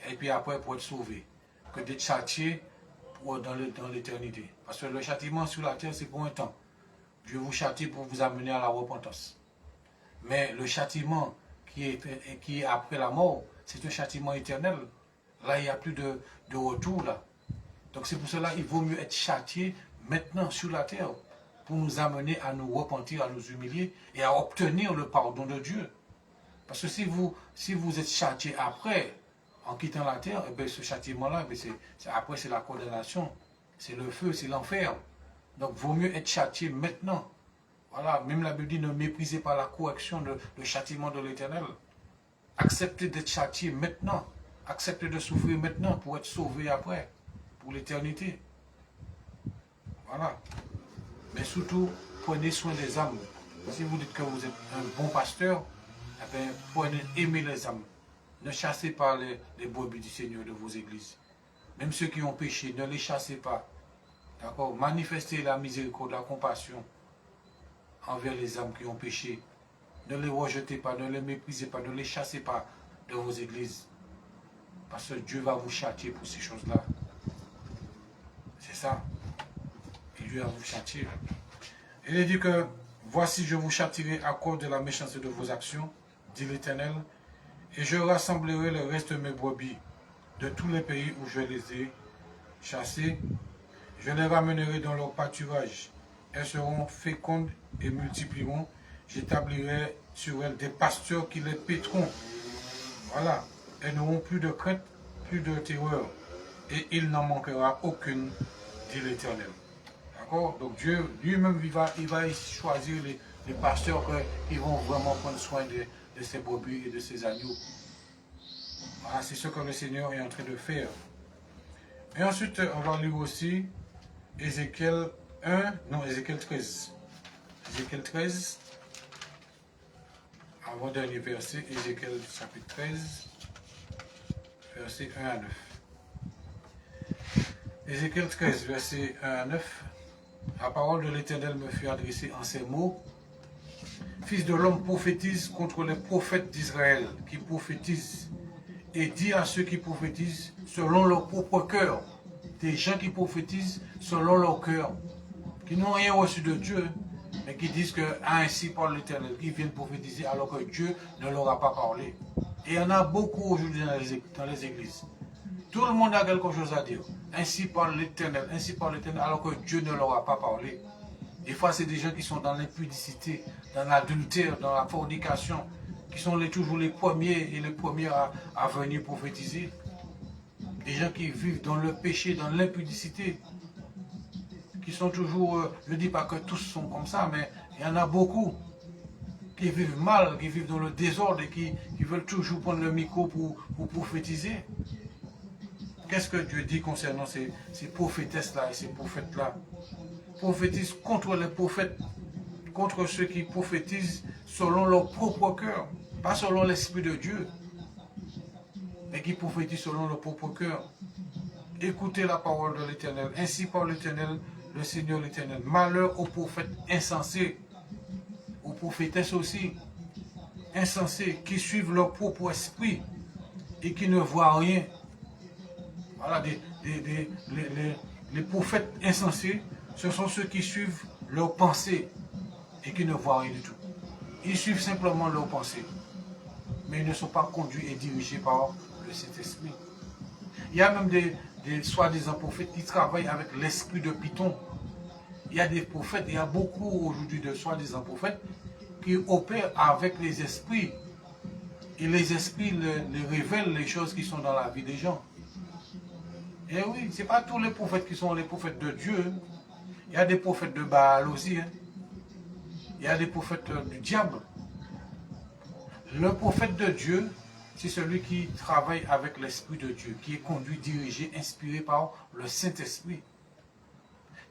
et puis après pour être sauvé, que d'être châtié dans l'éternité. Parce que le châtiment sur la terre, c'est pour un temps. Dieu vous châtie pour vous amener à la repentance. Mais le châtiment qui est après la mort, c'est un châtiment éternel. Là, il n'y a plus de retour. Là. Donc c'est pour cela qu'il vaut mieux être châtié maintenant sur la terre pour nous amener à nous repentir, à nous humilier et à obtenir le pardon de Dieu. Parce que si vous êtes châtié après, en quittant la terre, eh bien, ce châtiment-là, eh après c'est la condamnation, c'est le feu, c'est l'enfer. Donc il vaut mieux être châtié maintenant. Voilà, même la Bible dit, ne méprisez pas la correction, le châtiment de l'Éternel. Acceptez d'être châtié maintenant. Acceptez de souffrir maintenant pour être sauvé après, pour l'éternité. Voilà. Mais surtout, prenez soin des âmes. Si vous dites que vous êtes un bon pasteur, eh bien, prenez, aimez les âmes. Ne chassez pas les brebis du Seigneur de vos églises. Même ceux qui ont péché, ne les chassez pas. D'accord? Manifestez la miséricorde, la compassion envers les âmes qui ont péché. Ne les rejetez pas, ne les méprisez pas, ne les chassez pas de vos églises. Parce que Dieu va vous châtier pour ces choses-là. C'est ça. Et Dieu va vous châtier. Il est dit que, voici je vous châtierai à cause de la méchanceté de vos actions, dit l'Éternel, et je rassemblerai le reste de mes brebis de tous les pays où je les ai chassées. Je les ramènerai dans leur pâturage. Elles seront fécondes et multiplieront. J'établirai sur elles des pasteurs qui les paîtront. Voilà. Elles n'auront plus de crainte, plus de terreur. Et il n'en manquera aucune, dit l'Éternel. D'accord? Donc Dieu lui-même, il va choisir les pasteurs qui vont vraiment prendre soin de ses brebis et de ses agneaux. Voilà, c'est ce que le Seigneur est en train de faire. Et ensuite, on va lire aussi Ézéchiel 13. Ézéchiel 13, avant-dernier verset, Ézéchiel chapitre 13, verset 1 à 9. Ézéchiel 13, verset 1 à 9. La parole de l'Éternel me fut adressée en ces mots. Fils de l'homme, prophétise contre les prophètes d'Israël qui prophétisent, et dis à ceux qui prophétisent selon leur propre cœur. Des gens qui prophétisent selon leur cœur, qui n'ont rien reçu de Dieu, mais qui disent que ainsi parle l'Éternel, qui viennent prophétiser alors que Dieu ne leur a pas parlé. Et il y en a beaucoup aujourd'hui dans les églises. Tout le monde a quelque chose à dire. Ainsi parle l'Éternel, alors que Dieu ne leur a pas parlé. Des fois, c'est des gens qui sont dans l'impudicité, dans l'adultère, dans la fornication, qui sont toujours les premiers et les premiers à venir prophétiser. Des gens qui vivent dans le péché, dans l'impudicité, qui sont toujours, je ne dis pas que tous sont comme ça, mais il y en a beaucoup qui vivent mal, qui vivent dans le désordre et qui veulent toujours prendre le micro pour prophétiser. Qu'est-ce que Dieu dit concernant ces prophétesses-là et ces prophètes-là? Prophétisent contre les prophètes, contre ceux qui prophétisent selon leur propre cœur, pas selon l'Esprit de Dieu, mais qui prophétisent selon leur propre cœur. Écoutez la parole de l'Éternel. Ainsi parle l'Éternel, le Seigneur l'Éternel. Malheur aux prophètes insensés, aux prophétesses aussi, insensés, qui suivent leur propre esprit et qui ne voient rien. Voilà, les prophètes insensés, ce sont ceux qui suivent leurs pensées et qui ne voient rien du tout. Ils suivent simplement leurs pensées, mais ils ne sont pas conduits et dirigés par le Saint-Esprit. Il y a même des soi-disant prophètes qui travaillent avec l'esprit de Python. Il y a des prophètes, il y a beaucoup aujourd'hui de soi-disant prophètes qui opèrent avec les esprits. Et les esprits les révèlent les choses qui sont dans la vie des gens. Et oui, ce n'est pas tous les prophètes qui sont les prophètes de Dieu. Il y a des prophètes de Baal aussi. Il y a des prophètes du diable. Le prophète de Dieu, c'est celui qui travaille avec l'Esprit de Dieu, qui est conduit, dirigé, inspiré par le Saint-Esprit.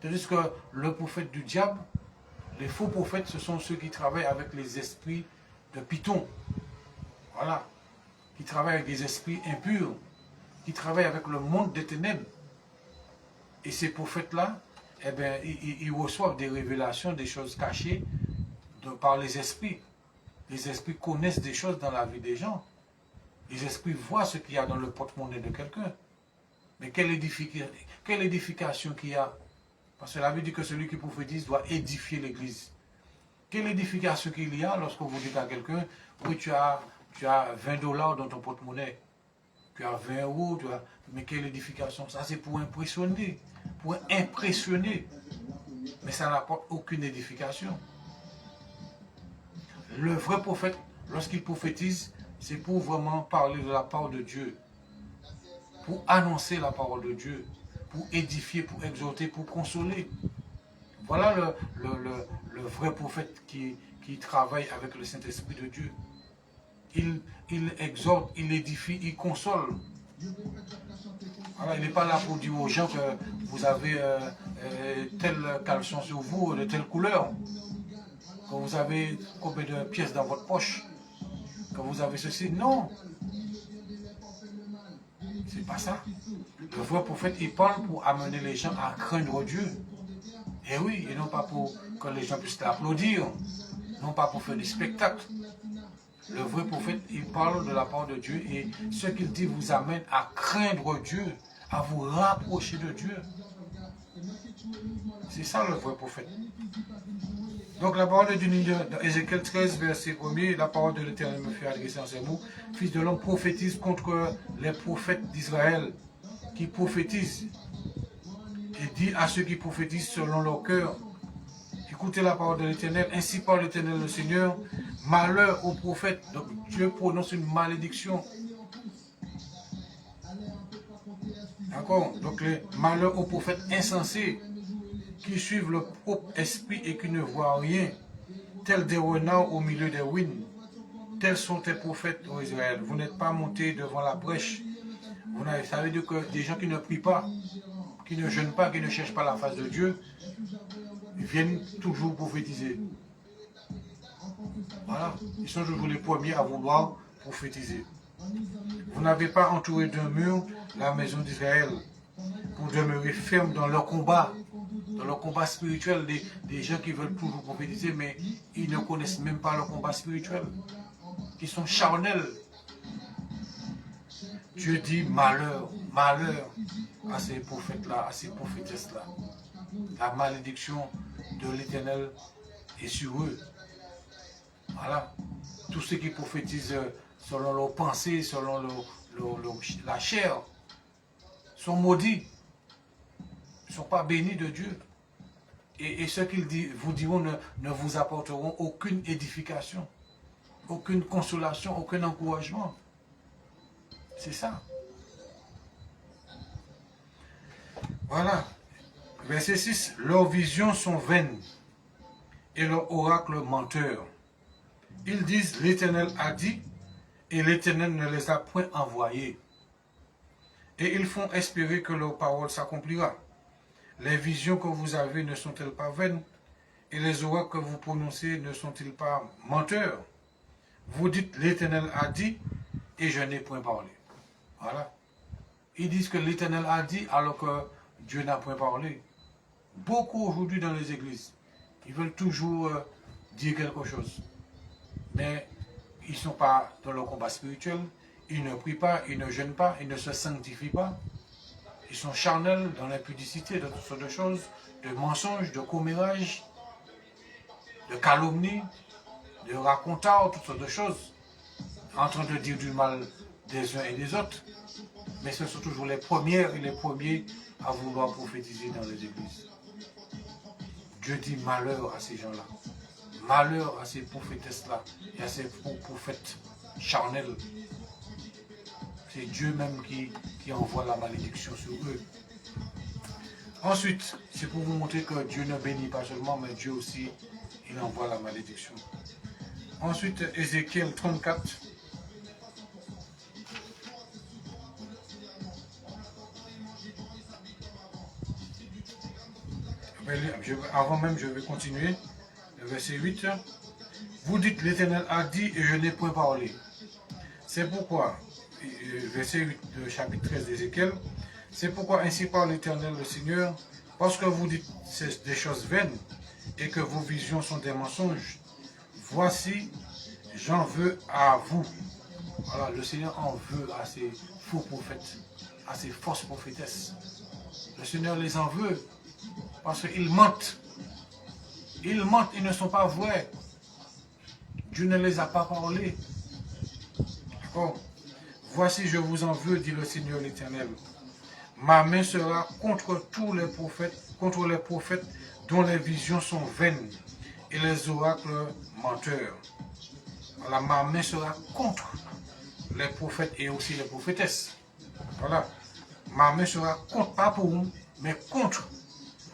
Tandis que le prophète du diable, les faux prophètes, ce sont ceux qui travaillent avec les esprits de Python. Voilà. Qui travaillent avec des esprits impurs, qui travaillent avec le monde des ténèbres. Et ces prophètes-là, eh bien, ils reçoivent des révélations, des choses cachées par les esprits. Les esprits connaissent des choses dans la vie des gens. Les esprits voient ce qu'il y a dans le porte-monnaie de quelqu'un. Mais quelle édification qu'il y a? Parce que la Bible dit que celui qui prophétise doit édifier l'église. Quelle édification qu'il y a lorsque vous dites à quelqu'un, oui, tu as $20 dans ton porte-monnaie. Tu as 20 euros, mais quelle édification? Ça, c'est pour impressionner. Pour impressionner. Mais ça n'apporte aucune édification. Le vrai prophète, lorsqu'il prophétise, c'est pour vraiment parler de la part de Dieu. Pour annoncer la parole de Dieu. Pour édifier, pour exhorter, pour consoler. Voilà le vrai prophète qui travaille avec le Saint-Esprit de Dieu. Il exhorte, il édifie, il console. Voilà, il n'est pas là pour dire aux gens que vous avez tel caleçon sur vous, de telle couleur, que vous avez combien de pièces dans votre poche, que vous avez ceci. Non, c'est pas ça. Le vrai prophète, il parle pour amener les gens à craindre Dieu. Et oui, et non pas pour que les gens puissent l'applaudir, non pas pour faire des spectacles. Le vrai prophète, il parle de la part de Dieu et ce qu'il dit vous amène à craindre Dieu, à vous rapprocher de Dieu. C'est ça le vrai prophète. Donc la parole de Dieu dans Ézéchiel 13, verset 1er, la parole de l'Éternel me fait adresser en ces mots. Fils de l'homme, prophétise contre les prophètes d'Israël qui prophétisent et dit à ceux qui prophétisent selon leur cœur. Écoutez la parole de l'Éternel, ainsi parle l'Éternel le Seigneur, malheur aux prophètes. Donc Dieu prononce une malédiction. D'accord? Donc les malheurs aux prophètes insensés qui suivent le propre esprit et qui ne voient rien, tels des renards au milieu des ruines. Tels sont tes prophètes, ô Israël. Vous n'êtes pas montés devant la brèche. Ça veut dire que des gens qui ne prient pas, qui ne jeûnent pas, qui ne cherchent pas la face de Dieu, viennent toujours prophétiser. Voilà, ils sont toujours les premiers à vouloir prophétiser. Vous n'avez pas entouré d'un mur la maison d'Israël pour demeurer ferme dans leur combat spirituel, des gens qui veulent toujours prophétiser, mais ils ne connaissent même pas leur combat spirituel. Ils sont charnels. Dieu dit malheur, malheur à ces prophètes-là, à ces prophétesses-là. La malédiction de l'Éternel est sur eux. Voilà. Tous ceux qui prophétisent selon leurs pensées, selon la chair, sont maudits. Ils ne sont pas bénis de Dieu. Et ceux qu'ils vous diront ne vous apporteront aucune édification, aucune consolation, aucun encouragement. C'est ça. Voilà. Verset 6. Leurs visions sont vaines et leurs oracles menteurs. Ils disent l'Éternel a dit et l'Éternel ne les a point envoyés. Et ils font espérer que leur parole s'accomplira. Les visions que vous avez ne sont-elles pas vaines? Et les oracles que vous prononcez ne sont-ils pas menteurs? Vous dites l'Éternel a dit et je n'ai point parlé. Voilà. Ils disent que l'Éternel a dit alors que Dieu n'a point parlé. Beaucoup aujourd'hui dans les églises, ils veulent toujours dire quelque chose. Mais ils ne sont pas dans leur combat spirituel, ils ne prient pas, ils ne jeûnent pas, ils ne se sanctifient pas. Ils sont charnels dans l'impudicité de toutes sortes de choses, de mensonges, de commérages, de calomnies, de racontards, toutes sortes de choses, en train de dire du mal des uns et des autres. Mais ce sont toujours les premières et les premiers à vouloir prophétiser dans les églises. Dieu dit malheur à ces gens-là. Malheur à ces prophétesses-là et à ces prophètes charnels. C'est Dieu même qui envoie la malédiction sur eux. Ensuite, c'est pour vous montrer que Dieu ne bénit pas seulement, mais Dieu aussi, il envoie la malédiction. Ensuite, Ézéchiel 34. Avant même, je vais continuer. Le verset 8. Vous dites, l'Éternel a dit et je n'ai point parlé. C'est pourquoi, verset 8 de chapitre 13 d'Ézéchiel, c'est pourquoi ainsi parle l'Éternel le Seigneur, parce que vous dites des choses vaines et que vos visions sont des mensonges. Voici, j'en veux à vous. Voilà, le Seigneur en veut à ces faux prophètes, à ces fausses prophétesses. Le Seigneur les en veut parce qu'ils mentent. Ils mentent, ils ne sont pas vrais. Dieu ne les a pas parlé. D'accord? Voici, je vous en veux, dit le Seigneur l'Éternel. Ma main sera contre tous les prophètes dont les visions sont vaines et les oracles menteurs. Voilà, ma main sera contre les prophètes et aussi les prophétesses. Voilà. Ma main sera contre, pas pour vous, mais contre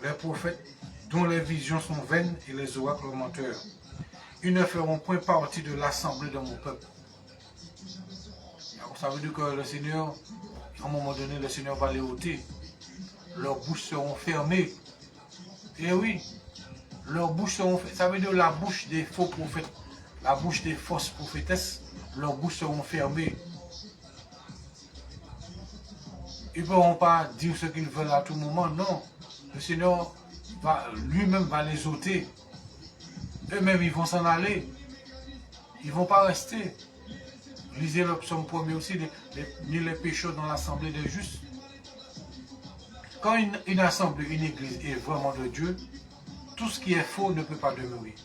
les prophètes dont les visions sont vaines et les oracles menteurs. Ils ne feront point partie de l'assemblée de mon peuple. Alors, ça veut dire que le Seigneur, à un moment donné, le Seigneur va les ôter. Leurs bouches seront fermées. Et oui, leurs bouches seront fermées. Ça veut dire la bouche des faux prophètes, la bouche des fausses prophétesses, leurs bouches seront fermées. Ils ne pourront pas dire ce qu'ils veulent à tout moment, non. Le Seigneur lui-même va les ôter. Eux-mêmes, ils vont s'en aller. Ils ne vont pas rester. Lisez le psaume 1er aussi, ni les pécheurs dans l'assemblée des justes. Quand une assemblée, une église est vraiment de Dieu, tout ce qui est faux ne peut pas demeurer.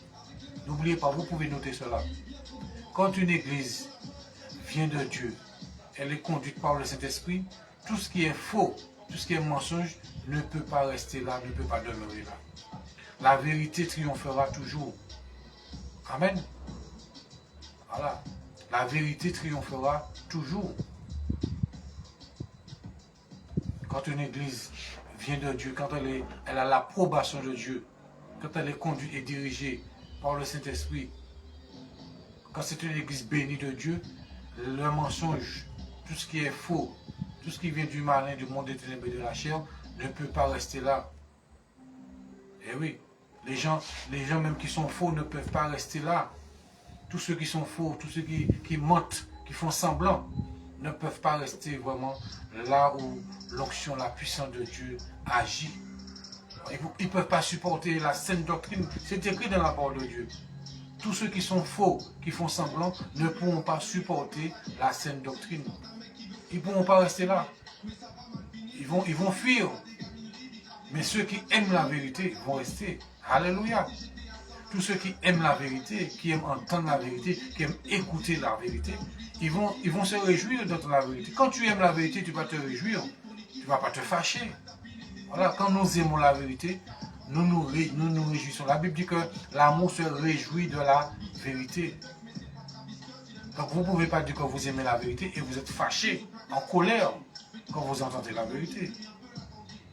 N'oubliez pas, vous pouvez noter cela. Quand une église vient de Dieu, elle est conduite par le Saint-Esprit, tout ce qui est faux, tout ce qui est mensonge ne peut pas rester là, ne peut pas demeurer là. La vérité triomphera toujours. Amen. Voilà. La vérité triomphera toujours. Quand une église vient de Dieu, quand elle a l'approbation de Dieu, quand elle est conduite et dirigée par le Saint-Esprit, quand c'est une église bénie de Dieu, le mensonge, tout ce qui est faux, tout ce qui vient du malin, du monde des ténèbres et de la chair, ne peut pas rester là. Et oui, les gens même qui sont faux ne peuvent pas rester là. Tous ceux qui sont faux, tous ceux qui mentent, qui font semblant, ne peuvent pas rester vraiment là où l'onction, la puissance de Dieu agit. Ils ne peuvent pas supporter la saine doctrine. C'est écrit dans la parole de Dieu. Tous ceux qui sont faux, qui font semblant, ne pourront pas supporter la saine doctrine. Ils ne pourront pas rester là. Ils vont fuir. Mais ceux qui aiment la vérité vont rester. Alléluia. Tous ceux qui aiment la vérité, qui aiment entendre la vérité, qui aiment écouter la vérité, ils vont se réjouir d'entendre la vérité. Quand tu aimes la vérité, tu vas te réjouir. Tu ne vas pas te fâcher. Voilà, quand nous aimons la vérité, nous nous réjouissons. La Bible dit que l'amour se réjouit de la vérité. Donc vous ne pouvez pas dire que vous aimez la vérité et vous êtes fâché, en colère, quand vous entendez la vérité.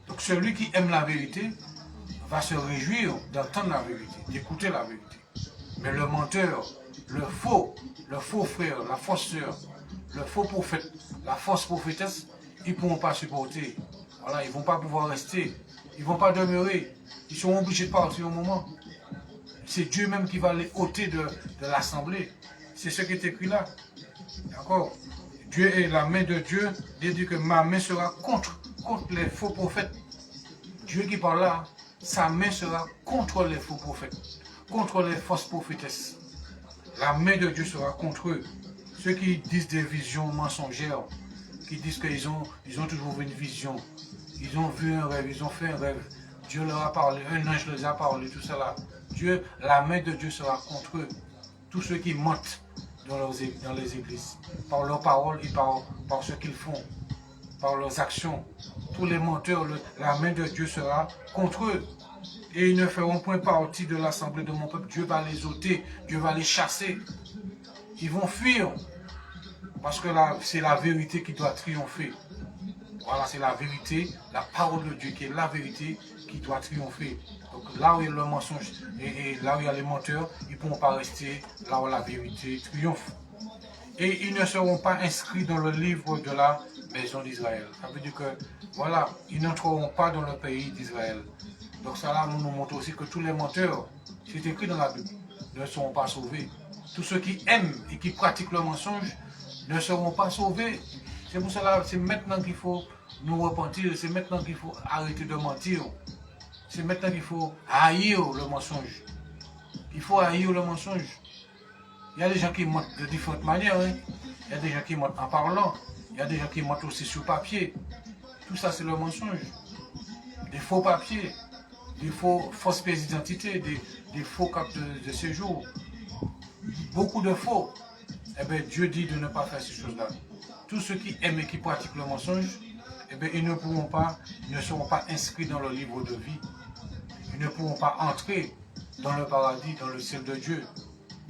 Donc celui qui aime la vérité va se réjouir d'entendre la vérité, d'écouter la vérité. Mais le menteur, le faux frère, la fausse sœur, le faux prophète, la fausse prophétesse, ils ne pourront pas supporter. Voilà, ils ne vont pas pouvoir rester. Ils ne vont pas demeurer. Ils seront obligés de partir au moment. C'est Dieu même qui va les ôter de l'assemblée. C'est ce qui est écrit là. D'accord? Dieu est la main de Dieu. Dieu dit que ma main sera contre les faux prophètes. Dieu qui parle là, sa main sera contre les faux prophètes, contre les fausses prophétesses. La main de Dieu sera contre eux. Ceux qui disent des visions mensongères, qui disent qu'ils ont toujours vu une vision, ils ont vu un rêve, ils ont fait un rêve, Dieu leur a parlé, un ange leur a parlé, tout cela. La main de Dieu sera contre eux. Tous ceux qui mentent dans les églises, par leurs paroles et par ce qu'ils font, par leurs actions. Tous les menteurs, la main de Dieu sera contre eux. Et ils ne feront point partie de l'assemblée de mon peuple. Dieu va les ôter, Dieu va les chasser. Ils vont fuir. Parce que c'est la vérité qui doit triompher. Voilà, c'est la vérité, la parole de Dieu qui est la vérité qui doit triompher. Donc là où il y a le mensonge et là où il y a les menteurs, ils ne pourront pas rester là où la vérité triomphe. Et ils ne seront pas inscrits dans le livre de la maison d'Israël. Ça veut dire que, voilà, ils n'entreront pas dans le pays d'Israël. Donc ça là nous montre aussi que tous les menteurs, c'est écrit dans la Bible, ne seront pas sauvés. Tous ceux qui aiment et qui pratiquent le mensonge ne seront pas sauvés. C'est pour cela, c'est maintenant qu'il faut nous repentir, c'est maintenant qu'il faut arrêter de mentir. C'est maintenant qu'il faut haïr le mensonge. Il faut haïr le mensonge. Il y a des gens qui mentent de différentes manières. Hein. Il y a des gens qui mentent en parlant. Il y a des gens qui mentent aussi sur papier. Tout ça, c'est le mensonge. Des faux papiers, des fausses pièces d'identité, des faux cartes de séjour. Beaucoup de faux. Eh bien, Dieu dit de ne pas faire ces choses-là. Tous ceux qui aiment et qui pratiquent le mensonge, eh bien, ils ne seront pas inscrits dans le livre de vie. Ils ne pourront pas entrer dans le paradis, dans le ciel de Dieu.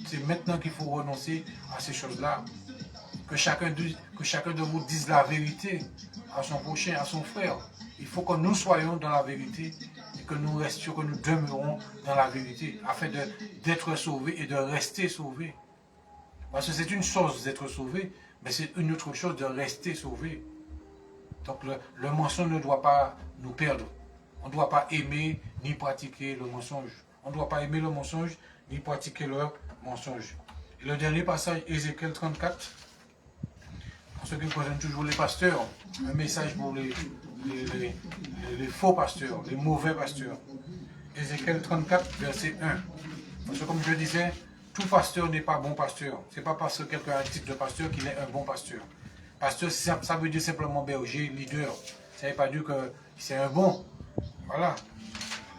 C'est maintenant qu'il faut renoncer à ces choses-là. Que chacun de vous dise la vérité à son prochain, à son frère. Il faut que nous soyons dans la vérité et que nous restions, que nous demeurons dans la vérité afin d'être sauvés et de rester sauvés. Parce que c'est une chose d'être sauvé, mais c'est une autre chose de rester sauvé. Donc le mensonge ne doit pas nous perdre. On ne doit pas aimer ni pratiquer le mensonge. On ne doit pas aimer le mensonge ni pratiquer le mensonge. Et le dernier passage, Ézéchiel 34, en ce qui concerne toujours les pasteurs, un message pour les faux pasteurs, les mauvais pasteurs. Ézéchiel 34, verset 1. Parce que comme je disais, tout pasteur n'est pas bon pasteur. Ce n'est pas parce que quelqu'un a un titre de pasteur qu'il est un bon pasteur. Pasteur, ça veut dire simplement berger, leader. Ça ne veut pas dire que c'est un bon. Voilà.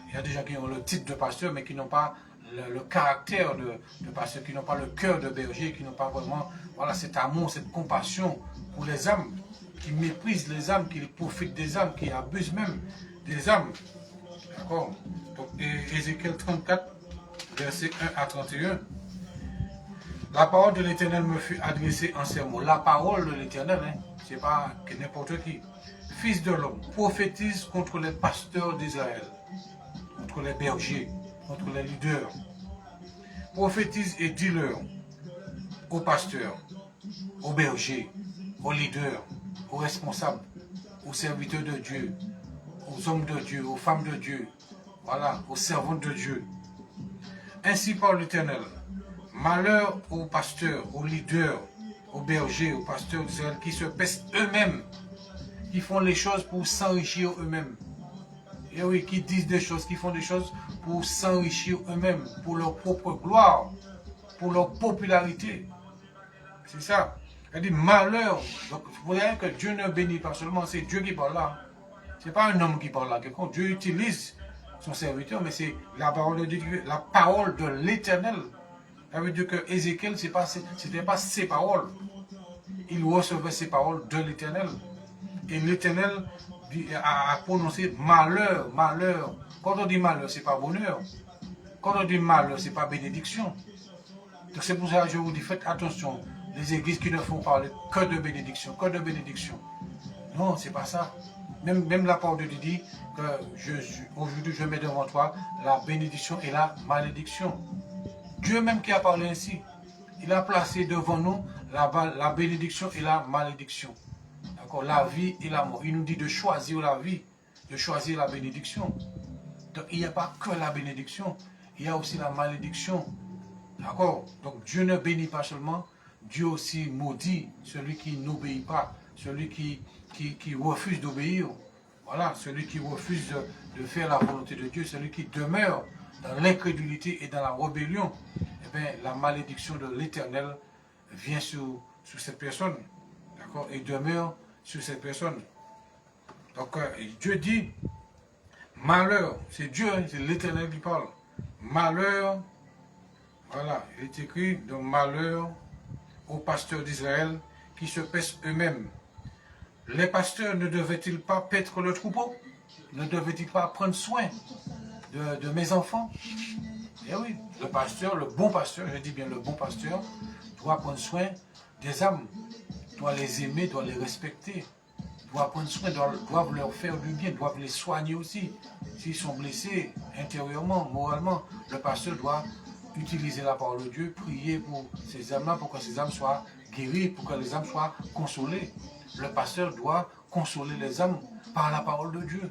Il y a des gens qui ont le titre de pasteur, mais qui n'ont pas le caractère de pasteur, qui n'ont pas le cœur de berger, qui n'ont pas vraiment cet amour, cette compassion pour les âmes, qui méprisent les âmes, qui profitent des âmes, qui abusent même des âmes. D'accord? Donc, Ézéchiel 34, versets 1 à 31. La parole de l'Éternel me fut adressée en ces mots. La parole de l'Éternel, hein, c'est pas que n'importe qui. Fils de l'homme, prophétise contre les pasteurs d'Israël, contre les bergers, contre les leaders. Prophétise et dis-leur aux pasteurs, aux bergers, aux leaders, aux responsables, aux serviteurs de Dieu, aux hommes de Dieu, aux femmes de Dieu, voilà, aux servantes de Dieu. Ainsi parle l'Éternel. Malheur aux pasteurs, aux leaders, aux bergers, aux pasteurs d'Israël qui se paissent eux-mêmes, qui font les choses pour s'enrichir eux-mêmes. Et oui, qui disent des choses, qui font des choses pour s'enrichir eux-mêmes, pour leur propre gloire, pour leur popularité. C'est ça. Elle dit malheur. Donc, vous voyez que Dieu ne bénit pas seulement, c'est Dieu qui parle là. Ce n'est pas un homme qui parle là. Dieu utilise son serviteur, mais c'est la parole de Dieu, la parole de l'Éternel. Ça veut dire que Ézéchiel, ce n'était pas ses paroles. Il recevait ses paroles de l'Éternel. Et l'Éternel a prononcé malheur, malheur. Quand on dit malheur, ce n'est pas bonheur. Quand on dit malheur, ce n'est pas bénédiction. Donc c'est pour ça que je vous dis, faites attention. Les églises qui ne font parler que de bénédiction, que de bénédiction. Non, ce n'est pas ça. Même la parole de Dieu dit que aujourd'hui je mets devant toi la bénédiction et la malédiction. Dieu même qui a parlé ainsi, il a placé devant nous la bénédiction et la malédiction. D'accord, la vie et la mort. Il nous dit de choisir la vie, de choisir la bénédiction. Donc il n'y a pas que la bénédiction, il y a aussi la malédiction. D'accord, donc Dieu ne bénit pas seulement, Dieu aussi maudit celui qui n'obéit pas, celui qui refuse d'obéir. Voilà, celui qui refuse de faire la volonté de Dieu, celui qui demeure dans l'incrédulité et dans la rébellion, eh bien, la malédiction de l'Éternel vient sur cette personne, d'accord, et demeure sur cette personne. Donc, Dieu dit, malheur, c'est Dieu, hein, c'est l'Éternel qui parle. Malheur, voilà, il est écrit, donc malheur aux pasteurs d'Israël qui se paissent eux-mêmes. Les pasteurs ne devaient-ils pas paître le troupeau? Ne devaient-ils pas prendre soin de mes enfants? Eh oui, le pasteur, le bon pasteur, je dis bien le bon pasteur, doit prendre soin des âmes, doit les aimer, doit les respecter, doit prendre soin, doit leur faire du bien, doit les soigner aussi. S'ils sont blessés intérieurement, moralement, le pasteur doit utiliser la parole de Dieu, prier pour ces âmes-là, pour que ces âmes soient guéries, pour que les âmes soient consolées. Le pasteur doit consoler les âmes par la parole de Dieu.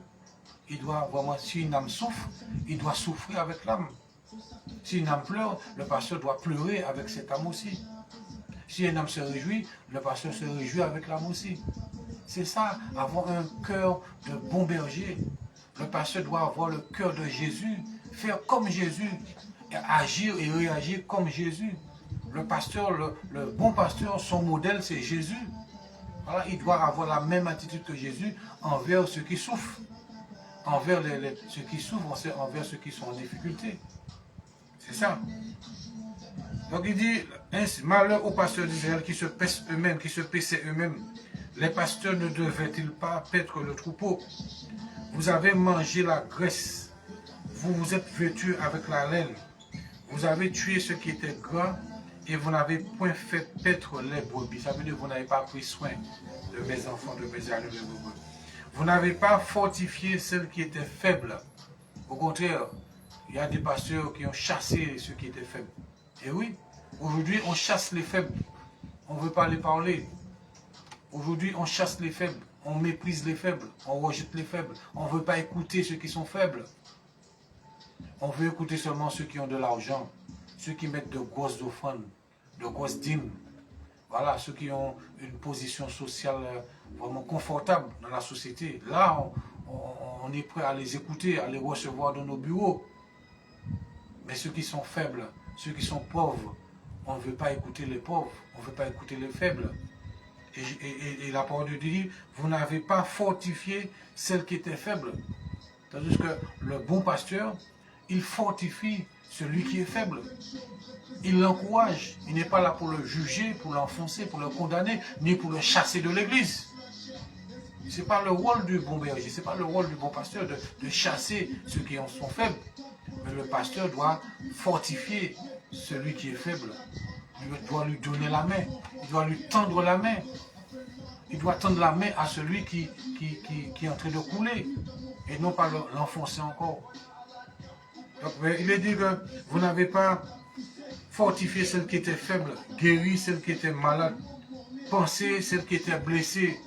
Il doit vraiment, si une âme souffre, il doit souffrir avec l'âme. Si une âme pleure, le pasteur doit pleurer avec cette âme aussi. Si une âme se réjouit, le pasteur se réjouit avec l'âme aussi. C'est ça, avoir un cœur de bon berger. Le pasteur doit avoir le cœur de Jésus, faire comme Jésus, agir et réagir comme Jésus. Le pasteur, le bon pasteur, son modèle, c'est Jésus. Voilà, il doit avoir la même attitude que Jésus envers ceux qui souffrent. Envers ceux qui souffrent, envers ceux qui sont en difficulté. C'est ça. Donc il dit, malheur aux pasteurs d'Israël qui se paissent eux-mêmes, qui se paissaient eux-mêmes. Les pasteurs ne devaient-ils pas paître le troupeau? Vous avez mangé la graisse. Vous vous êtes vêtus avec la laine. Vous avez tué ce qui était gras et vous n'avez point fait paître les brebis. Ça veut dire que vous n'avez pas pris soin de mes enfants, de mes animaux. Vous n'avez pas fortifié celles qui étaient faibles. Au contraire, il y a des pasteurs qui ont chassé ceux qui étaient faibles. Et oui, aujourd'hui, on chasse les faibles. On ne veut pas les parler. Aujourd'hui, on chasse les faibles. on méprise les faibles, on rejette les faibles. On ne veut pas écouter ceux qui sont faibles. On veut écouter seulement ceux qui ont de l'argent, ceux qui mettent de grosses offrandes, de grosses dîmes. Voilà, ceux qui ont une position sociale vraiment confortable dans la société. Là, on est prêt à les écouter, à les recevoir dans nos bureaux. Mais ceux qui sont faibles, ceux qui sont pauvres, on ne veut pas écouter les pauvres, on ne veut pas écouter les faibles. Et la parole de Dieu dit, vous n'avez pas fortifié celle qui était faible. Tandis que le bon pasteur, il fortifie celui qui est faible. Il l'encourage. Il n'est pas là pour le juger, pour l'enfoncer, pour le condamner, ni pour le chasser de l'église. Ce n'est pas le rôle du bon berger, ce n'est pas le rôle du bon pasteur de chasser ceux qui en sont faibles. Mais le pasteur doit fortifier celui qui est faible. Il doit lui donner la main. Il doit lui tendre la main. Il doit tendre la main à celui qui est en train de couler. Et non pas l'enfoncer encore. Donc, il est dit que vous n'avez pas fortifié celle qui était faible, guéri celle qui était malade, pensé celle qui était blessée.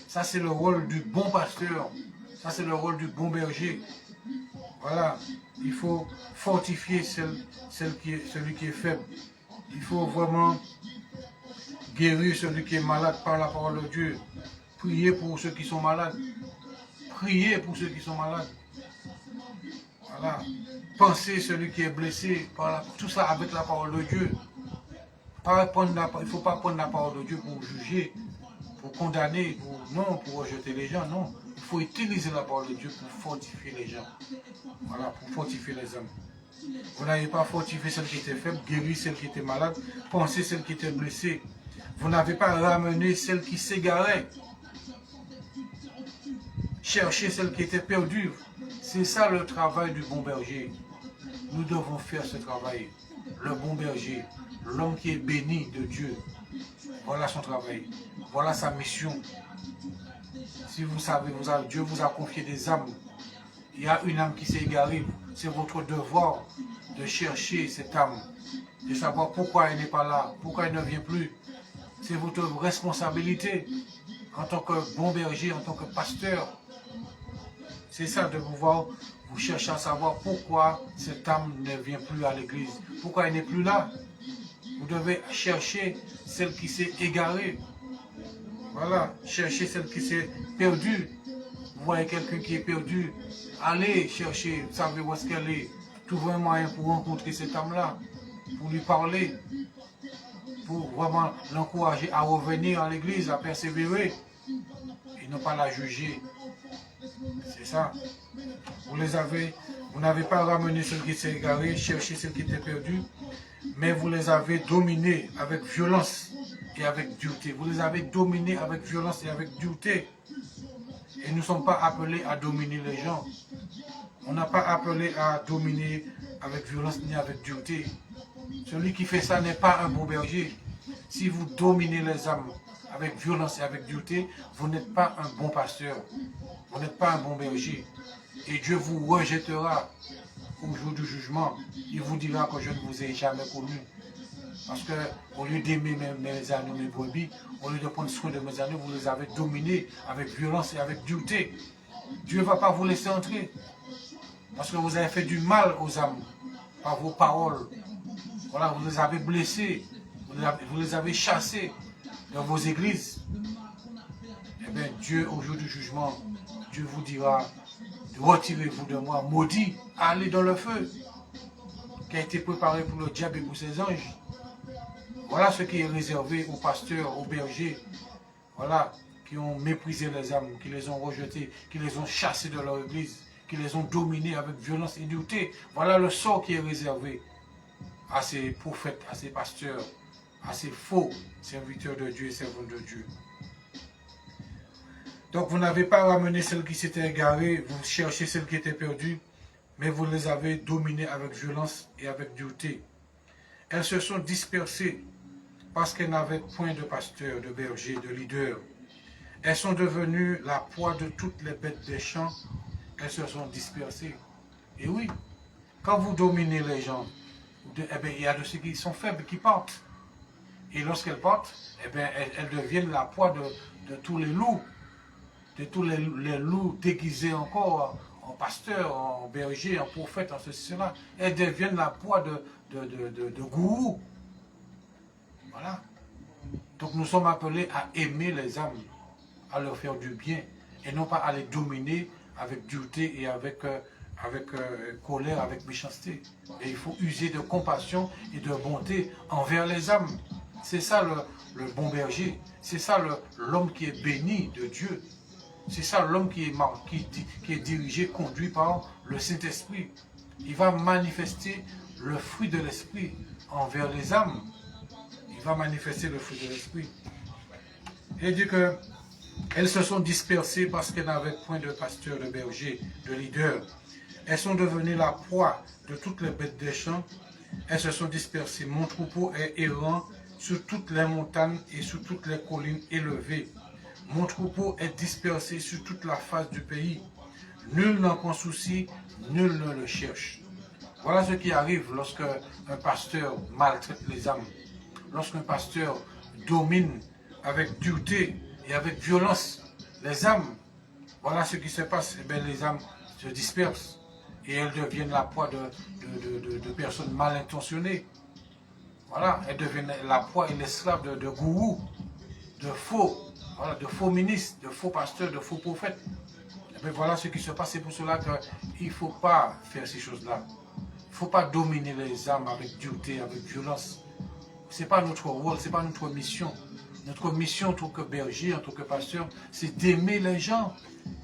Ça, c'est le rôle du bon pasteur. Ça, c'est le rôle du bon berger. Voilà. Il faut fortifier celui qui est faible. Il faut vraiment guérir celui qui est malade par la parole de Dieu. Prier pour ceux qui sont malades. Prier pour ceux qui sont malades. Voilà. Penser celui qui est blessé. Tout ça avec la parole de Dieu. Il ne faut pas prendre la parole de Dieu pour juger, pour condamner, pour rejeter les gens. Non. Il faut utiliser la parole de Dieu pour fortifier les gens. Voilà, pour fortifier les hommes. Vous n'avez pas fortifié celle qui était faible, guéri celle qui était malade, pensé celle qui était blessée. Vous n'avez pas ramené celle qui s'égarait. Chercher celle qui était perdue. C'est ça le travail du bon berger. Nous devons faire ce travail. Le bon berger, l'homme qui est béni de Dieu. Voilà son travail. Voilà sa mission. Si vous savez, Dieu vous a confié des âmes. Il y a une âme qui s'est égarée. C'est votre devoir de chercher cette âme. De savoir pourquoi elle n'est pas là. Pourquoi elle ne vient plus. C'est votre responsabilité en tant que bon berger, en tant que pasteur. C'est ça de pouvoir vous chercher à savoir pourquoi cette âme ne vient plus à l'église. Pourquoi elle n'est plus là. Vous devez chercher celle qui s'est égarée. Voilà, chercher celle qui s'est perdue. Vous voyez quelqu'un qui est perdu, allez chercher, vous savez où est-ce qu'elle est. Trouvez un moyen pour rencontrer cette âme-là, pour lui parler, pour vraiment l'encourager à revenir à l'église, à persévérer, et non pas la juger. C'est ça. Vous n'avez pas ramené celle qui s'est égarée, cherché celle qui était perdue, mais vous les avez dominés avec violence et avec dureté. Vous les avez dominés avec violence et avec dureté. Et nous ne sommes pas appelés à dominer les gens. On n'a pas appelé à dominer avec violence ni avec dureté. Celui qui fait ça n'est pas un bon berger. Si vous dominez les âmes avec violence et avec dureté, vous n'êtes pas un bon pasteur. Vous n'êtes pas un bon berger. Et Dieu vous rejettera au jour du jugement. Il vous dira que je ne vous ai jamais connu. Parce que au lieu d'aimer mes agneaux, mes brebis, au lieu de prendre soin de mes agneaux, vous les avez dominés avec violence et avec dureté. Dieu ne va pas vous laisser entrer. Parce que vous avez fait du mal aux âmes par vos paroles. Voilà, vous les avez blessés, vous les avez chassés dans vos églises. Eh bien, Dieu, au jour du jugement, Dieu vous dira, retirez-vous de moi, maudit, allez dans le feu, qui a été préparé pour le diable et pour ses anges. Voilà ce qui est réservé aux pasteurs, aux bergers, voilà, qui ont méprisé les âmes, qui les ont rejetées, qui les ont chassées de leur église, qui les ont dominés avec violence et dureté. Voilà le sort qui est réservé à ces prophètes, à ces pasteurs, à ces faux serviteurs de Dieu et servantes de Dieu. Donc vous n'avez pas ramené celle qui s'était égarée, vous cherchez celle qui était perdue, mais vous les avez dominées avec violence et avec dureté. Elles se sont dispersées parce qu'elles n'avaient point de pasteur, de berger, de leader. Elles sont devenues la proie de toutes les bêtes des champs. Elles se sont dispersées. Et oui, quand vous dominez les gens, eh bien, il y a de ceux qui sont faibles qui partent. Et lorsqu'elles partent, eh bien, elles deviennent la proie de tous les loups. de tous les loups déguisés encore en pasteur, en berger, en prophète, en ceci, cela. Elles deviennent la proie de gourous. Voilà. Donc nous sommes appelés à aimer les âmes, à leur faire du bien, et non pas à les dominer avec dureté et avec colère, avec méchanceté. Et il faut user de compassion et de bonté envers les âmes. C'est ça le bon berger. C'est ça l'homme qui est béni de Dieu. C'est ça l'homme qui est dirigé, conduit par le Saint-Esprit. Il va manifester le fruit de l'Esprit envers les âmes. Il va manifester le fruit de l'Esprit. Il dit que elles se sont dispersées parce qu'elles n'avaient point de pasteur, de berger, de leader. Elles sont devenues la proie de toutes les bêtes des champs. Elles se sont dispersées. Mon troupeau est errant sur toutes les montagnes et sur toutes les collines élevées. Mon troupeau est dispersé sur toute la face du pays. Nul n'en prend souci, nul ne le cherche. Voilà ce qui arrive lorsque un pasteur maltraite les âmes. Lorsqu'un pasteur domine avec dureté et avec violence les âmes. Voilà ce qui se passe. Eh bien, les âmes se dispersent et elles deviennent la proie de personnes mal intentionnées. Voilà, elles deviennent la proie et l'esclave de gourous, de faux. Voilà, de faux ministres, de faux pasteurs, de faux prophètes. Et bien voilà ce qui se passe. C'est pour cela qu'il ne faut pas faire ces choses-là. Il ne faut pas dominer les âmes avec dureté, avec violence. Ce n'est pas notre rôle, ce n'est pas notre mission. Notre mission en tant que berger, en tant que pasteur, c'est d'aimer les gens.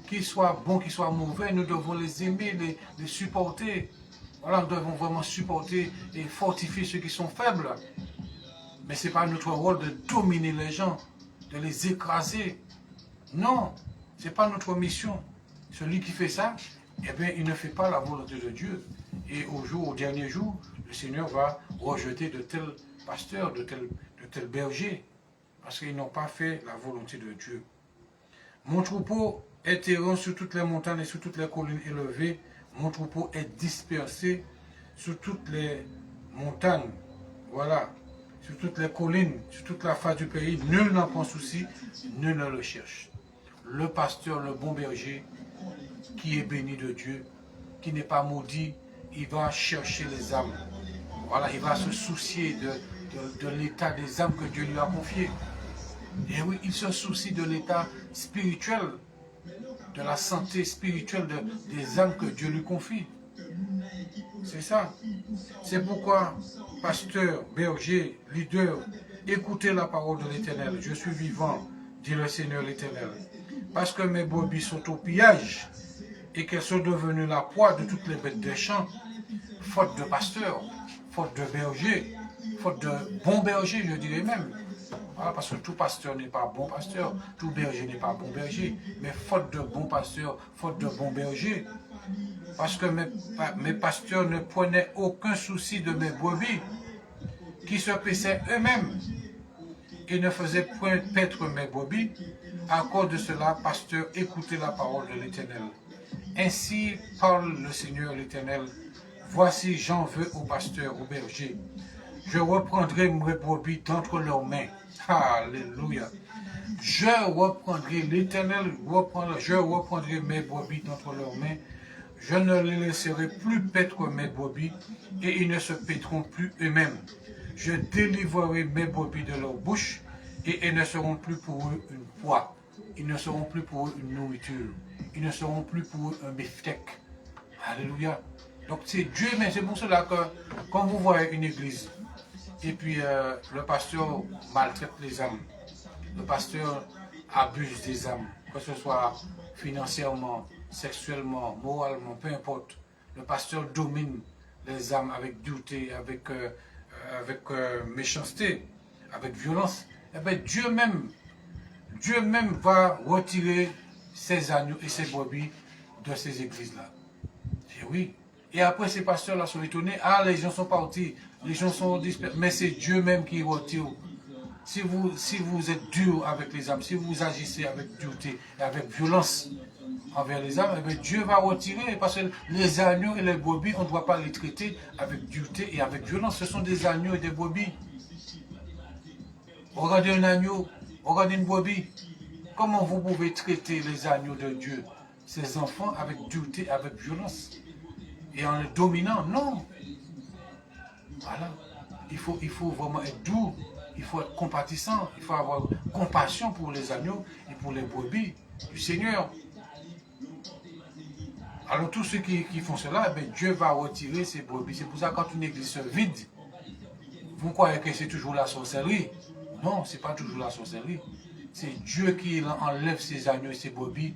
Qu'ils soient bons, qu'ils soient mauvais, nous devons les aimer, les supporter. Voilà, nous devons vraiment supporter et fortifier ceux qui sont faibles. Mais ce n'est pas notre rôle de dominer les gens, de les écraser. Non, ce n'est pas notre mission. Celui qui fait ça, eh bien, il ne fait pas la volonté de Dieu. Et au dernier jour, le Seigneur va rejeter de tels pasteurs, de tels bergers, parce qu'ils n'ont pas fait la volonté de Dieu. Mon troupeau est errant sur toutes les montagnes et sur toutes les collines élevées. Mon troupeau est dispersé sur toutes les montagnes. Voilà. Sur toutes les collines, sur toute la face du pays, nul n'en prend souci, nul ne le cherche. Le pasteur, le bon berger, qui est béni de Dieu, qui n'est pas maudit, il va chercher les âmes. Voilà, il va se soucier de l'état des âmes que Dieu lui a confié. Et oui, il se soucie de l'état spirituel, de la santé spirituelle des âmes que Dieu lui confie. C'est ça. C'est pourquoi, pasteur, berger, leader, écoutez la parole de l'Éternel. Je suis vivant, dit le Seigneur l'Éternel. Parce que mes brebis sont au pillage et qu'elles sont devenues la proie de toutes les bêtes des champs, faute de pasteur, faute de berger, faute de bon berger, je dirais même. Voilà, parce que tout pasteur n'est pas bon pasteur, tout berger n'est pas bon berger, mais faute de bon pasteur, faute de bon berger. Parce que mes pasteurs ne prenaient aucun souci de mes brebis, qui se paissaient eux-mêmes et ne faisaient point paître mes brebis. À cause de cela, pasteur, écoutez la parole de l'Éternel. Ainsi parle le Seigneur l'Éternel. Voici, j'en veux aux pasteurs, aux bergers. Je reprendrai mes brebis d'entre leurs mains. Alléluia. Je reprendrai, l'Éternel je reprendrai mes brebis d'entre leurs mains. Je ne les laisserai plus paître mes brebis, et ils ne se paîtront plus eux-mêmes. Je délivrerai mes brebis de leur bouche, et ils ne seront plus pour eux une proie. Ils ne seront plus pour eux une nourriture. Ils ne seront plus pour eux un beefsteak. Alléluia. Donc c'est Dieu, mais c'est pour cela que quand vous voyez une église, et puis le pasteur maltraite les âmes, le pasteur abuse des âmes, que ce soit financièrement, sexuellement, moralement, peu importe. Le pasteur domine les âmes avec dureté, avec méchanceté, avec violence. Eh bien, Dieu même va retirer ses agneaux et ses brebis de ces églises-là. Et oui. Et après, ces pasteurs-là sont étonnés. Ah, les gens sont partis, les gens sont dispersés. Mais c'est Dieu même qui retire. Si vous êtes dur avec les âmes, si vous agissez avec dureté et avec violence envers les âmes, eh bien, Dieu va retirer. Parce que les agneaux et les brebis, on ne doit pas les traiter avec dureté et avec violence. Ce sont des agneaux et des brebis. Regardez un agneau, regardez une brebis. Comment vous pouvez traiter les agneaux de Dieu, ces enfants, avec dureté, avec violence, et en les dominant? Non. Voilà. Il faut vraiment être doux, il faut être compatissant, il faut avoir compassion pour les agneaux et pour les brebis du Seigneur. Alors tous ceux qui font cela, eh bien, Dieu va retirer ces brebis. C'est pour ça que quand une église se vide, vous croyez que c'est toujours la sorcellerie? Non, ce n'est pas toujours la sorcellerie. C'est Dieu qui enlève ses agneaux et ses brebis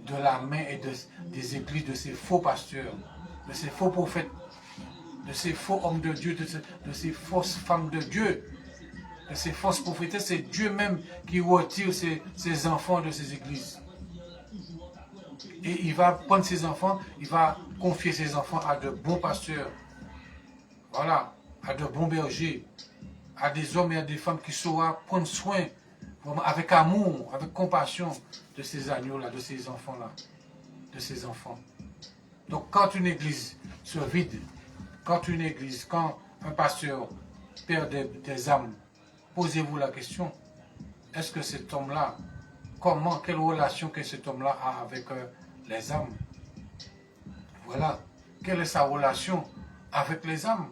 de la main et des églises de ces faux pasteurs, de ces faux prophètes, de ces faux hommes de Dieu, de ces fausses femmes de Dieu, de ces fausses prophétesses. C'est Dieu même qui retire ses enfants de ces églises. Et il va prendre ses enfants, il va confier ses enfants à de bons pasteurs. Voilà, à de bons bergers, à des hommes et à des femmes qui sauront prendre soin, vraiment, avec amour, avec compassion de ces agneaux-là, de ces enfants-là, de ces enfants. Donc quand une église se vide, quand un pasteur perd des âmes, posez-vous la question, est-ce que cet homme-là, quelle relation que cet homme-là a avec les âmes? Voilà, quelle est sa relation avec les âmes?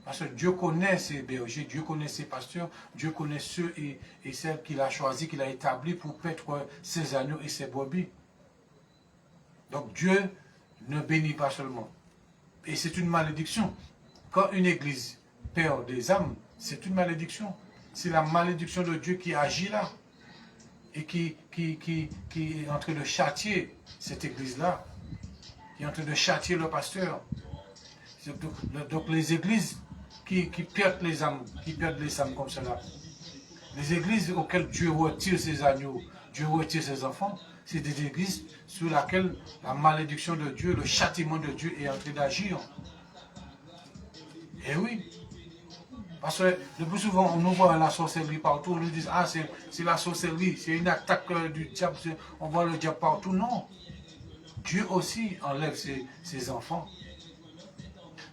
Parce que Dieu connaît ses bergers, Dieu connaît ses pasteurs, Dieu connaît ceux et celles qu'il a choisis, qu'il a établis pour paître ses agneaux et ses brebis. Donc Dieu ne bénit pas seulement. Et c'est une malédiction. Quand une église perd des âmes, c'est une malédiction. C'est la malédiction de Dieu qui agit là. Et qui est en train de châtier cette église-là. Qui est en train de châtier le pasteur. Donc les églises qui perdent les âmes, comme cela, les églises auxquelles Dieu retire ses agneaux, Dieu retire ses enfants, c'est des églises sur lesquelles la malédiction de Dieu, le châtiment de Dieu est en train d'agir. Et oui. Parce que le plus souvent, on nous voit la sorcellerie partout, on nous dit, ah, c'est la sorcellerie, c'est une attaque du diable, on voit le diable partout. Non. Dieu aussi enlève ses enfants.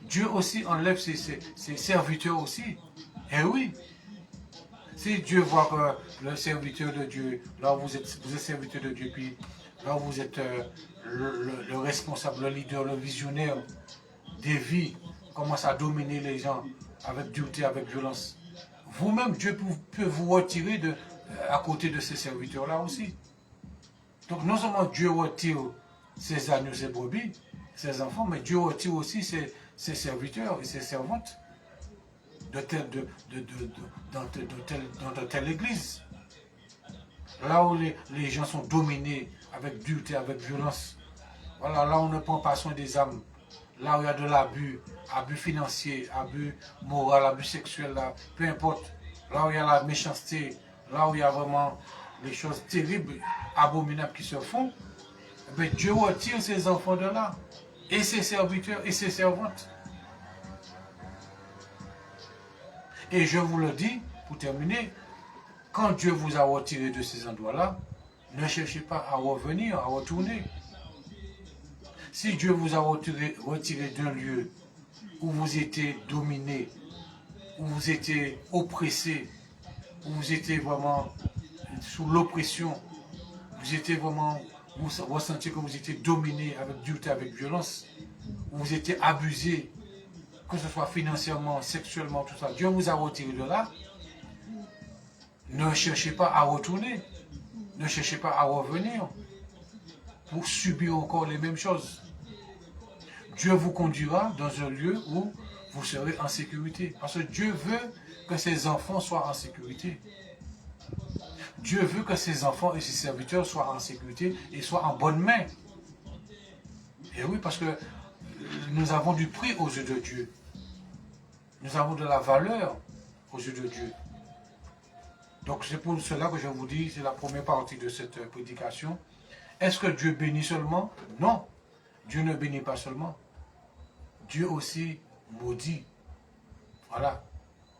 Dieu aussi enlève ses serviteurs aussi. Et oui. Si Dieu voit que le serviteur de Dieu, là où vous êtes serviteur de Dieu, puis là où vous êtes le responsable, le leader, le visionnaire des vies, commence à dominer les gens avec dureté, avec violence. Vous-même, Dieu peut vous retirer à côté de ces serviteurs-là aussi. Donc non seulement Dieu retire ses agneaux, ses brebis, ses enfants, mais Dieu retire aussi ses serviteurs et ses servantes dans de telle église. Là où les gens sont dominés avec dureté, avec violence. Voilà, là où on ne prend pas soin des âmes. Là où il y a de l'abus, abus financier, abus moral, abus sexuel, là, peu importe. Là où il y a la méchanceté, là où il y a vraiment les choses terribles, abominables qui se font, eh bien, Dieu retire ses enfants de là, et ses serviteurs et ses servantes. Et je vous le dis, pour terminer, quand Dieu vous a retiré de ces endroits-là, ne cherchez pas à revenir, à retourner. Si Dieu vous a retiré d'un lieu où vous étiez dominé, où vous étiez oppressé, où vous étiez vraiment sous l'oppression, vous ressentiez que vous étiez dominé avec dureté, avec violence, où vous étiez abusé, que ce soit financièrement, sexuellement, tout ça, Dieu vous a retiré de là. Ne cherchez pas à retourner, ne cherchez pas à revenir pour subir encore les mêmes choses. Dieu vous conduira dans un lieu où vous serez en sécurité. Parce que Dieu veut que ses enfants soient en sécurité. Dieu veut que ses enfants et ses serviteurs soient en sécurité et soient en bonne main. Et oui, parce que nous avons du prix aux yeux de Dieu. Nous avons de la valeur aux yeux de Dieu. Donc c'est pour cela que je vous dis, c'est la première partie de cette prédication. Est-ce que Dieu bénit seulement? Non. Dieu ne bénit pas seulement. Dieu aussi maudit. Voilà.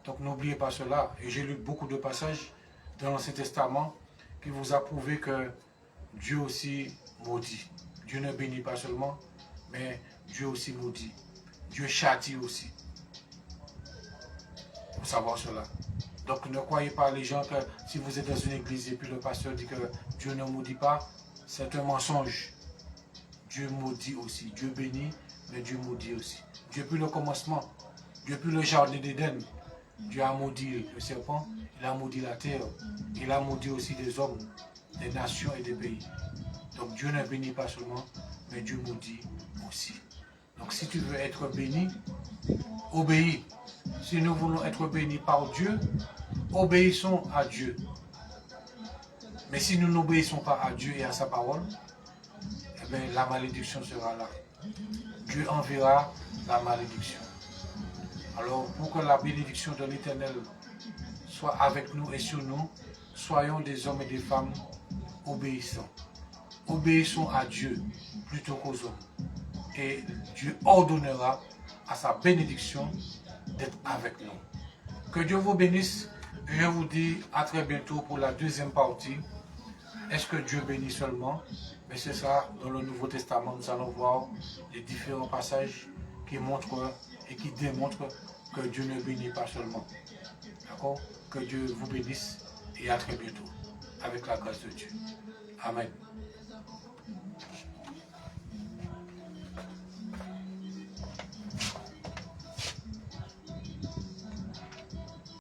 Donc n'oubliez pas cela. Et j'ai lu beaucoup de passages dans l'Ancien Testament qui vous a prouvé que Dieu aussi maudit. Dieu ne bénit pas seulement, mais Dieu aussi maudit. Dieu châtie aussi. Il faut savoir cela. Donc ne croyez pas les gens que si vous êtes dans une église et puis le pasteur dit que Dieu ne maudit pas, c'est un mensonge. Dieu maudit aussi. Dieu bénit, mais Dieu maudit aussi. Depuis le commencement, depuis le jardin d'Éden, Dieu a maudit le serpent, il a maudit la terre, il a maudit aussi des hommes, des nations et des pays. Donc Dieu ne bénit pas seulement, mais Dieu maudit aussi. Donc si tu veux être béni, obéis. Si nous voulons être bénis par Dieu, obéissons à Dieu. Mais si nous n'obéissons pas à Dieu et à sa parole, eh bien, la malédiction sera là. Dieu enverra la malédiction. Alors, pour que la bénédiction de l'Éternel soit avec nous et sur nous, soyons des hommes et des femmes obéissants. Obéissons à Dieu plutôt qu'aux hommes. Et Dieu ordonnera à sa bénédiction d'être avec nous. Que Dieu vous bénisse. Je vous dis à très bientôt pour la deuxième partie. Est-ce que Dieu bénit seulement? Mais c'est ça, dans le Nouveau Testament, nous allons voir les différents passages qui montrent et qui démontrent que Dieu ne bénit pas seulement. D'accord? Que Dieu vous bénisse et à très bientôt, avec la grâce de Dieu. Amen.